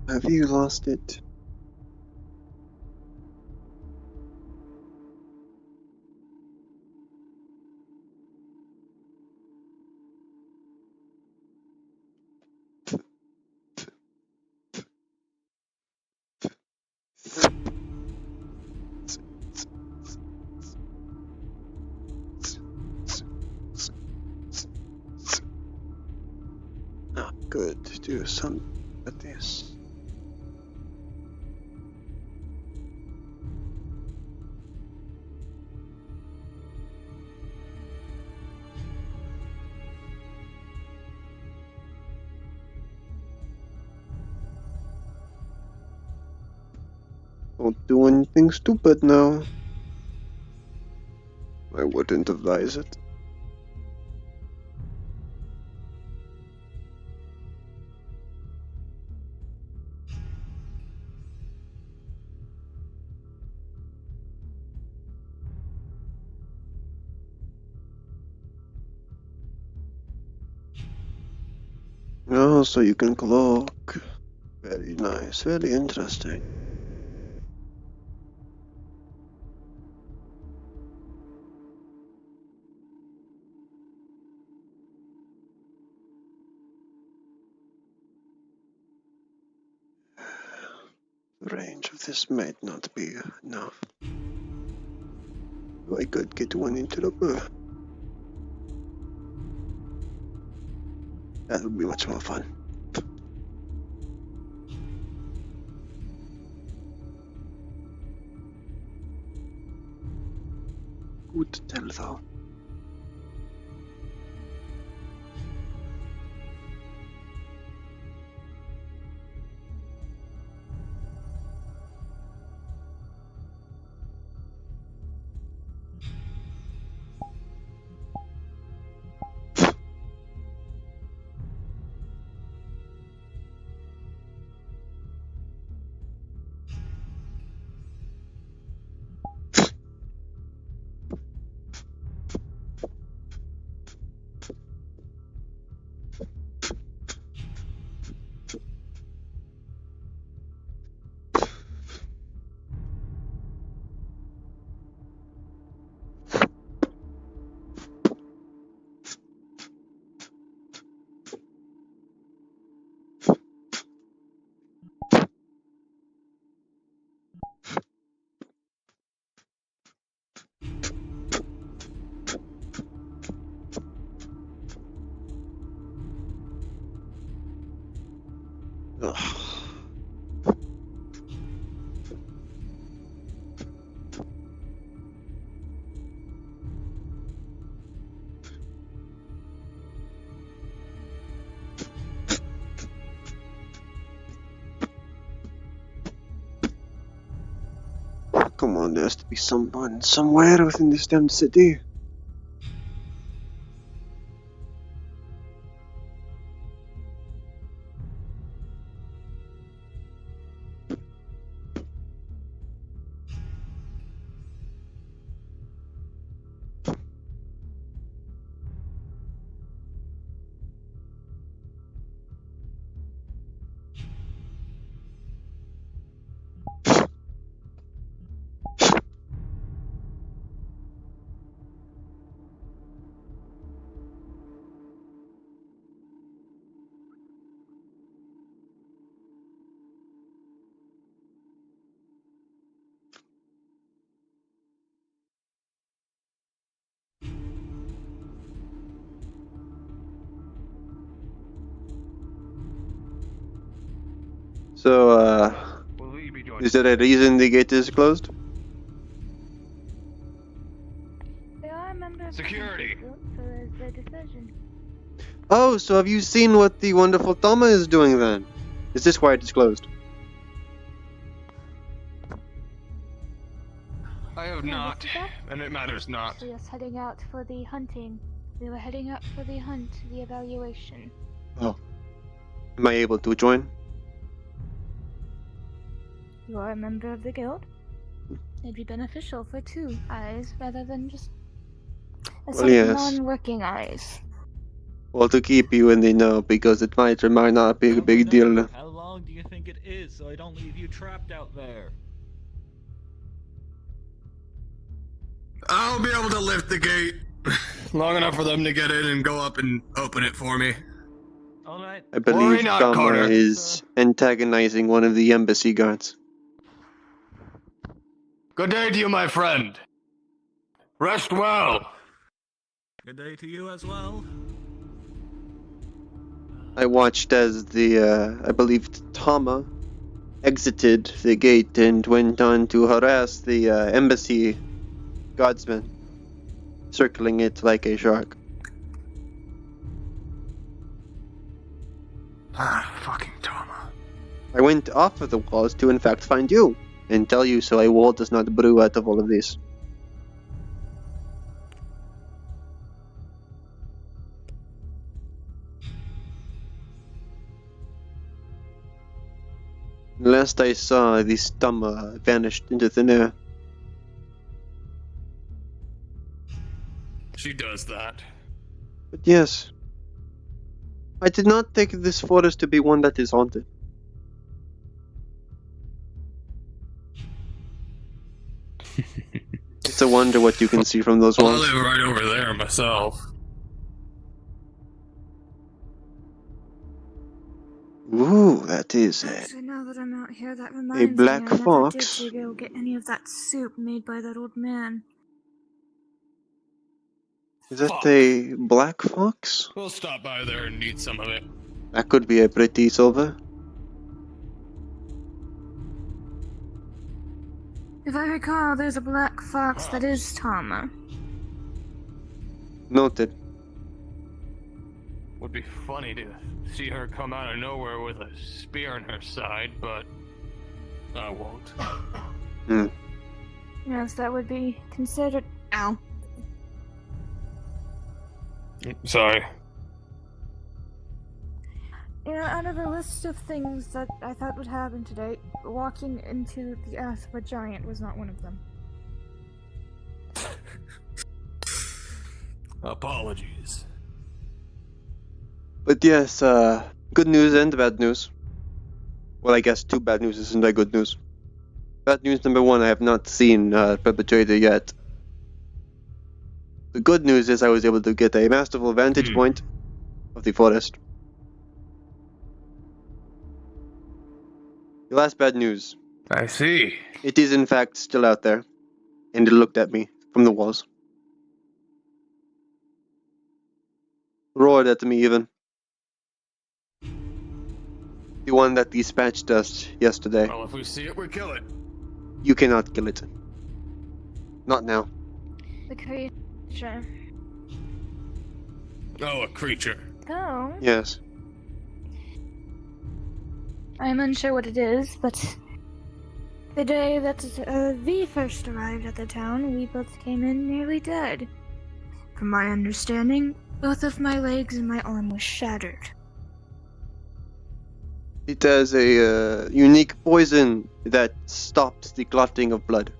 Have you lost it? Good. Do something with this. Don't do anything stupid now. I wouldn't advise it. Oh, so you can cloak. Very nice, very interesting. The range of this might not be enough. I could get one into the blue. That would be much more fun. Who to tell though? Ugh. Come on, there has to be someone somewhere within this damn city. So, is there a reason the gate is closed? They are a member of Security. the group, so there's their decision. Oh, so have you seen what the wonderful Tama is doing then? Is this why it is closed? I have No, not, this is and it matters not. actually us heading out for the hunting. We were heading out for the hunt, the evaluation. Oh. Am I able to join? You are a member of the guild. It'd be beneficial for 2 eyes rather than just a Well, set of yes. non-working eyes. Well, to keep you in the know, because it might or might not be a big deal. How long do you think it is so I don't leave you trapped out there? I'll be able to lift the gate long enough for them to get in and go up and open it for me. Alright. I believe not, Tama Carter. is antagonizing one of the embassy guards. Good day to you, my friend. Rest well. Good day to you as well. I watched as I believe Tama exited the gate and went on to harass the embassy guardsmen, circling it like a shark. Fucking Tama. I went off of the walls to in fact find you, and tell you so a wall does not brew out of all of this. Last I saw, this Tama vanished into thin air. She does that. But yes, I did not take this forest to be one that is haunted. It's a wonder what you can see from those I walls. live right over there myself. Ooh, that is Actually, now that I'm out here, that reminds black me I never did fox. to go get any of that soup made by that old man. Is that Fuck. a black fox? We'll stop by there and eat some of it. That could be a pretty silver. If I recall, there's a black fox that is Tama. Noted. Would be funny to see her come out of nowhere with a spear in her side, but I won't. Hmm. Yes, that would be considered. Ow. Sorry. You know, out of a list of things that I thought would happen today, walking into the ass of a giant was not one of them. Apologies. But yes, good news and bad news. Well, I guess 2 bad news isn't that good news. Bad news number 1, I have not seen Perpetrator yet. The good news is I was able to get a masterful vantage point of the forest. The last bad news. I see. It is in fact still out there, and it looked at me from the walls. Roared at me even. The one that dispatched us yesterday. Well, if we see it, we kill it. You cannot kill it. Not now. The creature. Oh, a creature. Oh. Yes. I'm unsure what it is, but the day that V first arrived at the town, we both came in nearly dead. From my understanding, both of my legs and my arm was shattered. It has a unique poison that stops the clotting of blood.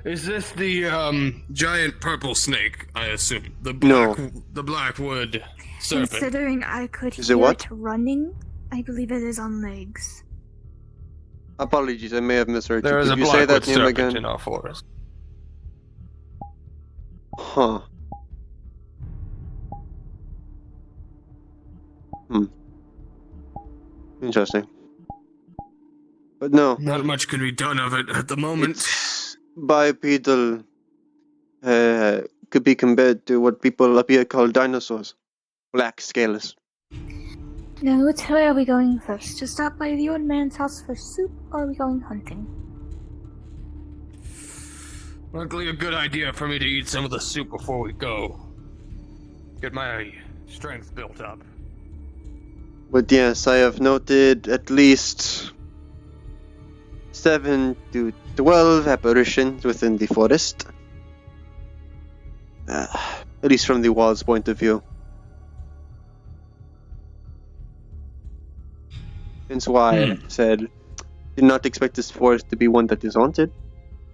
Is this the giant purple snake? I assume the blackwood serpent. Considering I could Is it hear what? it running, I believe it is on legs. Apologies, I may have misheard There you. is Could a you say that blackwood name serpent again? in our forest. Huh. Interesting. But no. Not much can be done of it at the moment. It's bipedal. Could be compared to what people up here call dinosaurs. Black scaleless. Now, which way are we going first? To stop by the old man's house for soup, or are we going hunting? Luckily, a good idea for me to eat some of the soup before we go. Get my strength built up. But yes, I have noted at least 7 to 12 apparitions within the forest. At least from the wall's point of view. Hence why I said, did not expect this forest to be one that is haunted,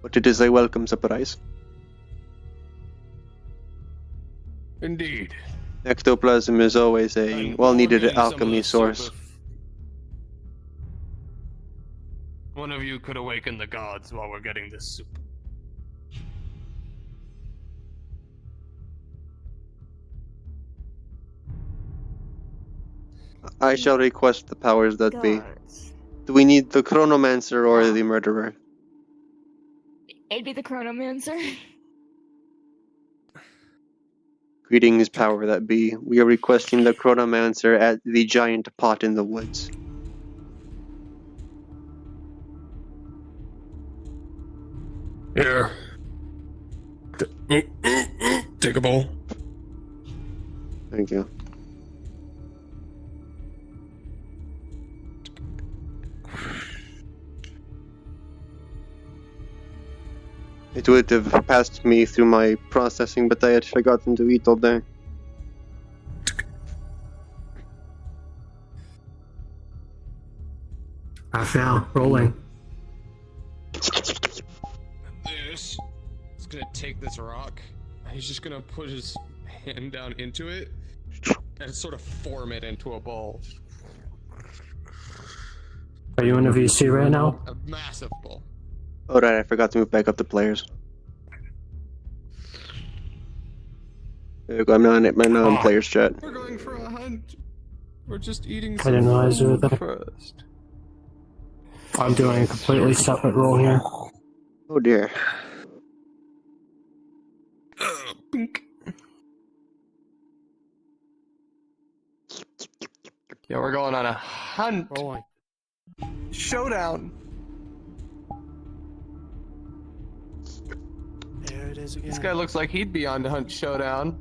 but it is a welcome surprise. Indeed. Ectoplasm is always a well-needed alchemy source. One of you could awaken the gods while we're getting this soup. I shall request the powers that be. Do we need the chronomancer or the murderer? It'd be the chronomancer. Greetings, power that be. We are requesting the chronomancer at the giant pot in the woods. Here. Take a bowl. Thank you. It would have passed me through my processing, but I had forgotten to eat all day. I fell. Rolling. This is gonna take this rock. He's just gonna put his hand down into it and sort of form it into a ball. Are you in a VC right now? A massive ball. Oh right, I forgot to move back up the players. There we go, I'm now in players chat. We're going for a hunt. We're just eating I didn't realize you were there. first. I'm doing a completely separate roll here. Oh dear. Yeah, we're going on a hunt. Rolling. Showdown. There's it is again. This guy looks like he'd be on to hunt showdown.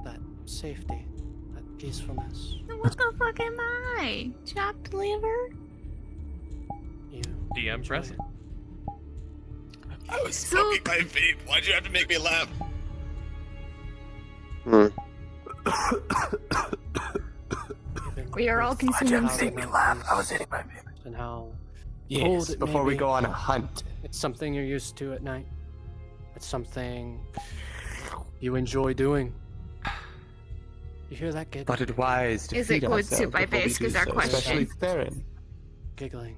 That safety, that peacefulness. What the fuck am I? Chopped liver? You DM enjoy present. it. I was smoking my vape. Why'd you have to make me laugh? We are all consuming How soup. the night I was is hitting my vape. And how Yes, cold it may before we be. go on a hunt. It's something you're used to at night. It's something you enjoy doing. You hear that giggle? But it wise to Is it feed good ourselves soup by before we Basque do is our so, question. especially Theron. Giggling.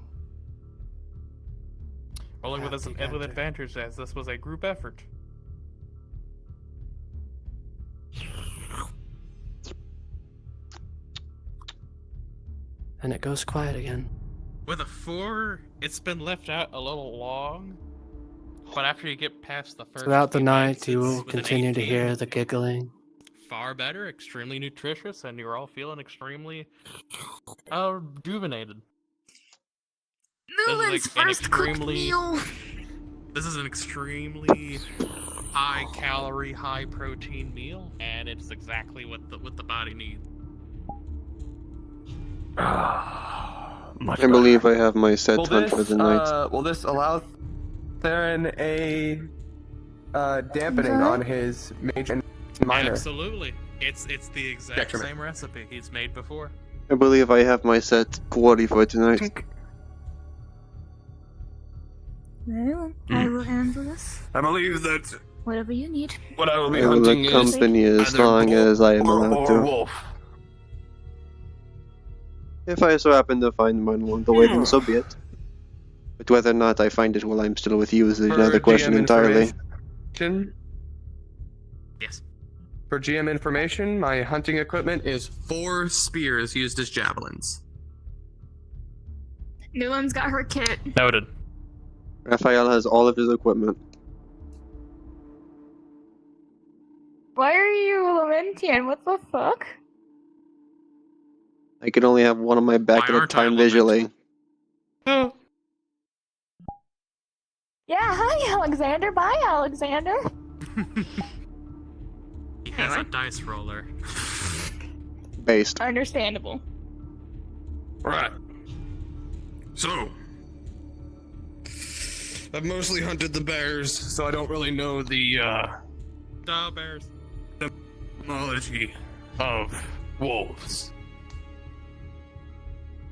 Rolling with Happy with banter. advantage as this was a group effort. And it goes quiet again. With a 4, it's been left out a little long. But after you get past the first Throughout the few night, bites, you it's will with an continue to 18. hear the giggling. Far better, extremely nutritious, and you're all feeling extremely rejuvenated. Newland's first cooked meal. This is an extremely high calorie, high protein meal, and it's exactly what the body needs. Much I believe I have my set hunt for the night. Will this allow Theron a dampening on his major and minor? Absolutely, it's the exact Detriment. same recipe he's made before. I believe I have my set quality for tonight. Very well. I will handle this. I believe that Whatever you need. what I will be I will hunting is accompany as either long bull as I am or allowed to. wolf. If I so happen to find one along the way, then so be it. But whether or not I find it while I'm still with you is another question GM entirely. information- Yes. For GM information, my hunting equipment is 4 spears used as javelins. Newland's got her kit. Noted. Raphael has all of his equipment. Why are you Lamentian? What the fuck? I can only have one on my back Why at a aren't I time lament? visually. Yeah, hi Alexander. Bye Alexander. He has a dice roller. Based. Understandable. Right. So, I've mostly hunted the bears, so I don't really know the Bears. etymology of wolves.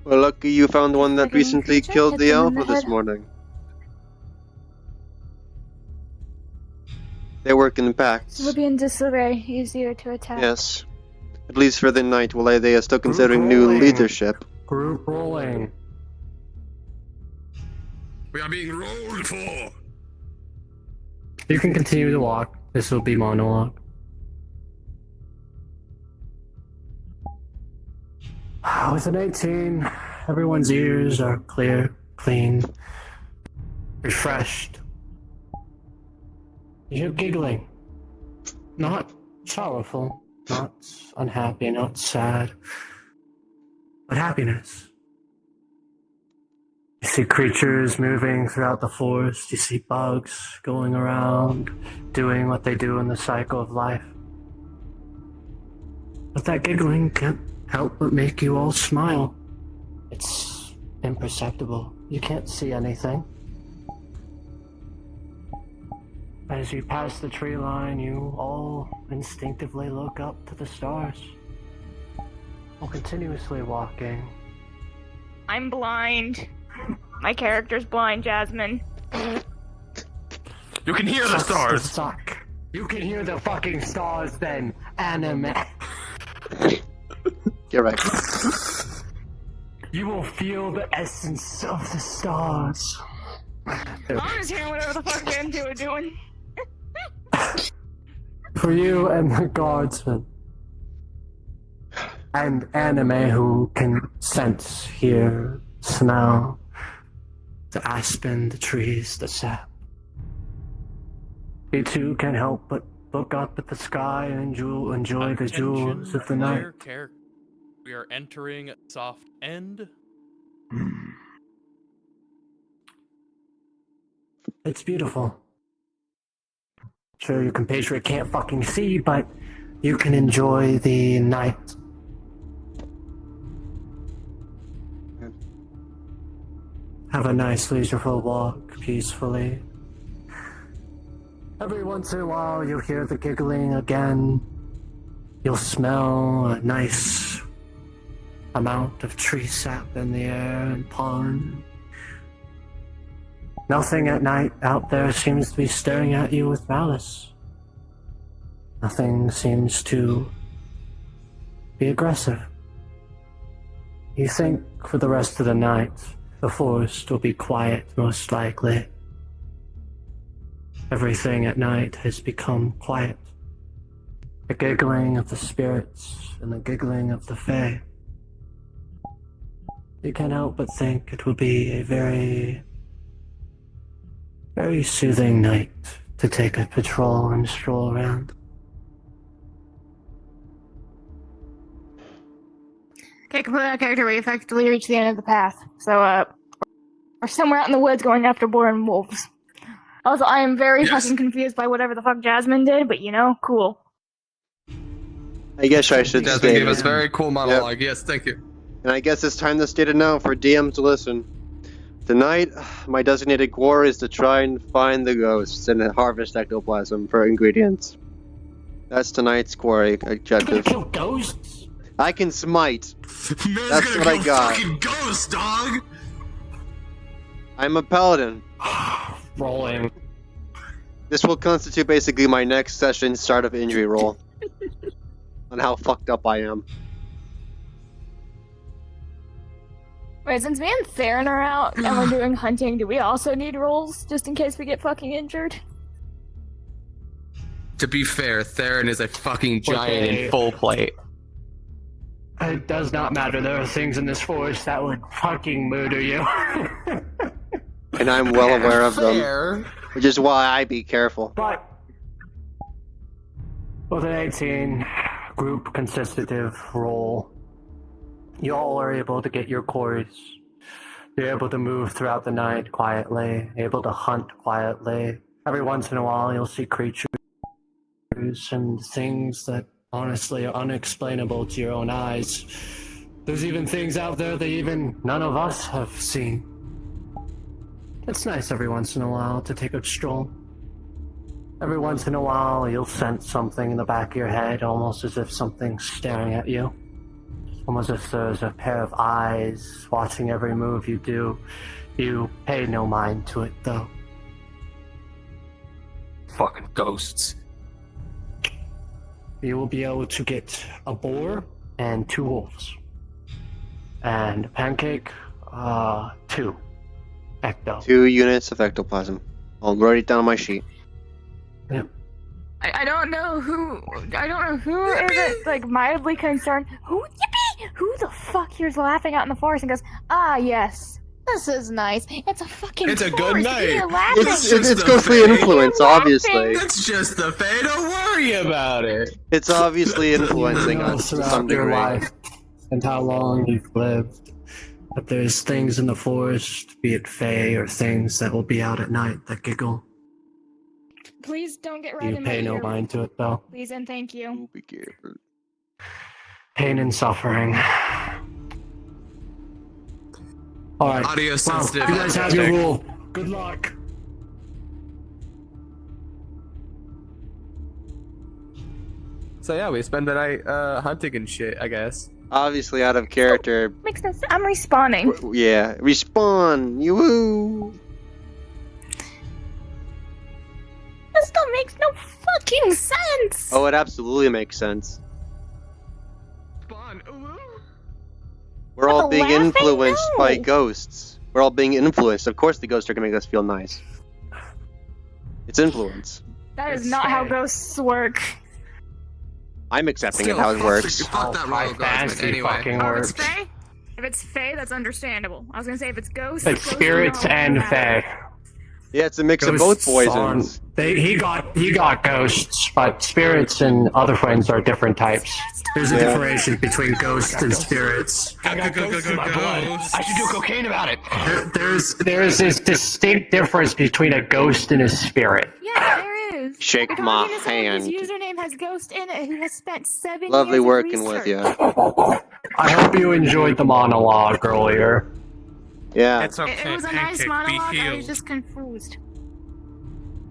Well, lucky you found one that Second recently creature, killed hit the them in the alpha this head. morning. They work in packs. Will be in disarray. Easier to attack. Yes. At least for the night, while they are still considering new rolling. leadership. Group rolling. We are being rolled for. You can continue to walk. This will be monologue. With an 18, everyone's ears are clear, clean, refreshed. You're giggling. Not sorrowful, not unhappy, not sad, but happiness. You see creatures moving throughout the forest. You see bugs going around, doing what they do in the cycle of life. But that giggling can't help but make you all smile. It's imperceptible. You can't see anything. As you pass the tree line, you all instinctively look up to the stars. While continuously walking. I'm blind. My character's blind, Jasmine. You can hear the Just stars. suck. You can hear the fucking stars then, anime. You're right. You will feel the essence of the stars. I'm just hearing whatever the fuck you two are doing. For you and the guardsmen. And anime who can sense, hear, smell the aspen, the trees, the sap. You too can help but look up at the sky and enjoy the jewels of the night. Player character. We are entering soft end. It's beautiful. Sure, your compatriot can't fucking see, but you can enjoy the night. Have a nice leisureful walk, peacefully. Every once in a while, you'll hear the giggling again. You'll smell a nice amount of tree sap in the air and pollen. Nothing at night out there seems to be staring at you with malice. Nothing seems to be aggressive. You think for the rest of the night, the forest will be quiet, most likely. Everything at night has become quiet. The giggling of the spirits and the giggling of the fae. You can't help but think it will be a very soothing night to take a patrol and stroll around. Okay, completely out of character. We effectively reached the end of the path. So, we're somewhere out in the woods going after boar and wolves. Also, I am very fucking confused by whatever the fuck Jasmine did, but cool. I guess I should Jasmine state gave us it. very cool monologue. Yes, thank you. And I guess it's time to state it now for DM to listen. Tonight, my designated core is to try and find the ghosts and harvest ectoplasm for ingredients. That's tonight's core objective. Kill ghosts? I can smite. Man's That's gonna what I kill got. fucking ghosts, dog! I'm a paladin. Rolling. This will constitute basically my next session's start of injury roll. On how fucked up I am. Wait, since me and Theron are out and we're doing hunting, do we also need rolls just in case we get fucking injured? To be fair, Theron is a fucking giant Okay. in full plate. It does not matter. There are things in this forest that would fucking murder you. And I'm well aware of them. Fair. Which is why I be careful. But with an 18 group constitutive roll, you all are able to get your cores. You're able to move throughout the night quietly, able to hunt quietly. Every once in a while, you'll see creatures and things that honestly are unexplainable to your own eyes. There's even things out there that even none of us have seen. It's nice every once in a while to take a stroll. Every once in a while, you'll sense something in the back of your head, almost as if something's staring at you. Almost as if there's a pair of eyes watching every move you do. You pay no mind to it, though. Fucking ghosts. You will be able to get a boar and 2 wolves. And a pancake, 2. Ecto. 2 units of ectoplasm. I'll write it down on my sheet. Yep. I don't know who isn't like mildly concerned. Who the fuck here's laughing out in the forest and goes, "Ah, yes, this is nice. It's a fucking It's a forest. good night. You're laughing." It's ghostly influence, obviously. It's just the Fae, don't worry about it. It's obviously influencing You know us to some throughout your degree. life and how long you've lived. But there's things in the forest, be it fae or things that will be out at night that giggle. Please don't get right You in my pay no ear. mind to it, though. Please and thank you. Be careful. Pain and suffering. Alright. Audio Well, sensitive. you guys have your rule. Good luck. So yeah, we spend the night hunting and shit, I guess. Obviously out of character. Makes no sense. I'm respawning. Yeah, respawn. You. This still makes no fucking sense. Oh, it absolutely makes sense. Spawn. We're all the being laughing? influenced No. by ghosts. We're all being influenced. Of course, the ghosts are gonna make us feel nice. It's influence. That is not how ghosts work. I'm accepting Still, it how it works. Fuck that royal guardsman, anyway. fucking Oh, if it's works. Fae? If it's Fae, that's understandable. I was gonna say if it's ghosts. It's ghosts spirits don't and matter. fae. Yeah, it's a mix of both Ghosts poisons. He got ghosts, but spirits and other friends are different types. There's a Yeah. differentiation between ghosts and spirits. I got ghosts in my blood. I should do cocaine about it. There's this distinct difference between a ghost and a spirit. Yeah, there is. Shake Your my dog in his own, hand. His username has Ghost in it, who has spent 7 Lovely years of working with research. you. I hope you enjoyed the monologue earlier. Yeah. It's okay. It was a nice Pancake, monologue. be I was healed. just confused.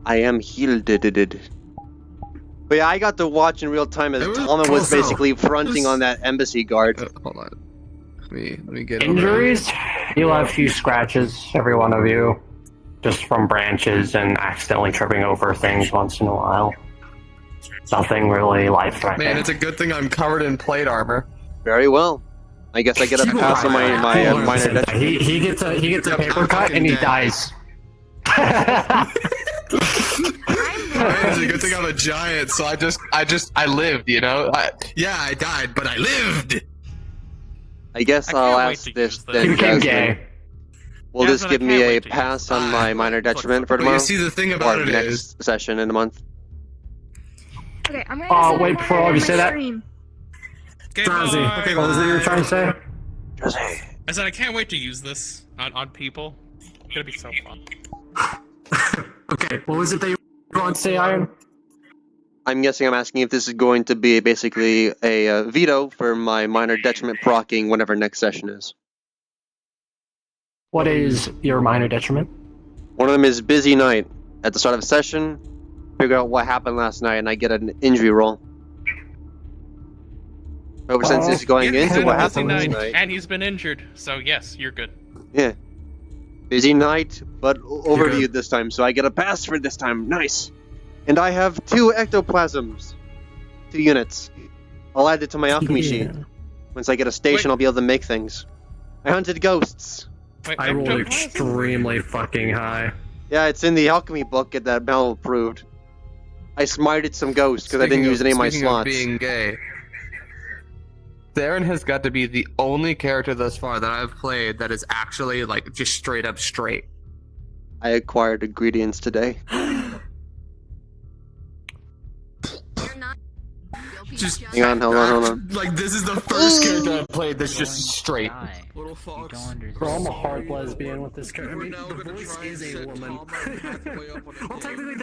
I am healed. But yeah, I got to watch in real time as Tama was also- basically fronting on that embassy guard. Hold on. Let me get Injuries? You'll have a few scratches, every one of you. Just from branches and accidentally tripping over things once in a while. Nothing really life-threatening. Man, it's a good thing I'm covered in plate armor. Very well. I guess I get a pass on my minor detriment. He gets a paper cut and he dies. It's a good thing I'm a giant, so I lived, you know? I died, but I lived! I guess I'll ask this then, Jasmine. Will this give me a pass on my minor detriment for But tomorrow? you see, the thing about or it next is... session in a month? Okay, I'm gonna wait, before you say that... stream. Jazzy, what was it you were trying to say? I said I can't wait to use this on people. It's gonna be so fun. Okay, what was it that you wanted to say, Iron? I'm guessing I'm asking if this is going to be basically a veto for my minor detriment proccing whenever next session is. What is your minor detriment? One of them is busy night. At the start of a session, figure out what happened last night, and I get an injury roll. However, since this is going Yeah, into what busy happened last night, night, and he's been injured, so yes, you're good. yeah. Busy night, but overviewed this time, so I get a pass for this time. Nice. And I have 2 ectoplasms. 2 units. I'll add it to my alchemy sheet. Once I get a station, I'll be able to make things. I hunted ghosts. I rolled extremely fucking high. Yeah, it's in the alchemy book that Mel approved. I smited some ghosts because I didn't use any of my slots. Speaking of being gay, Theron has got to be the only character thus far that I've played that is actually, like, just straight up straight. I acquired ingredients today. Just hang on, hold on. Like, this is the first character I've played that's just straight. Bro, I'm a hard lesbian with this character. I mean, the voice is a woman. Well, technically,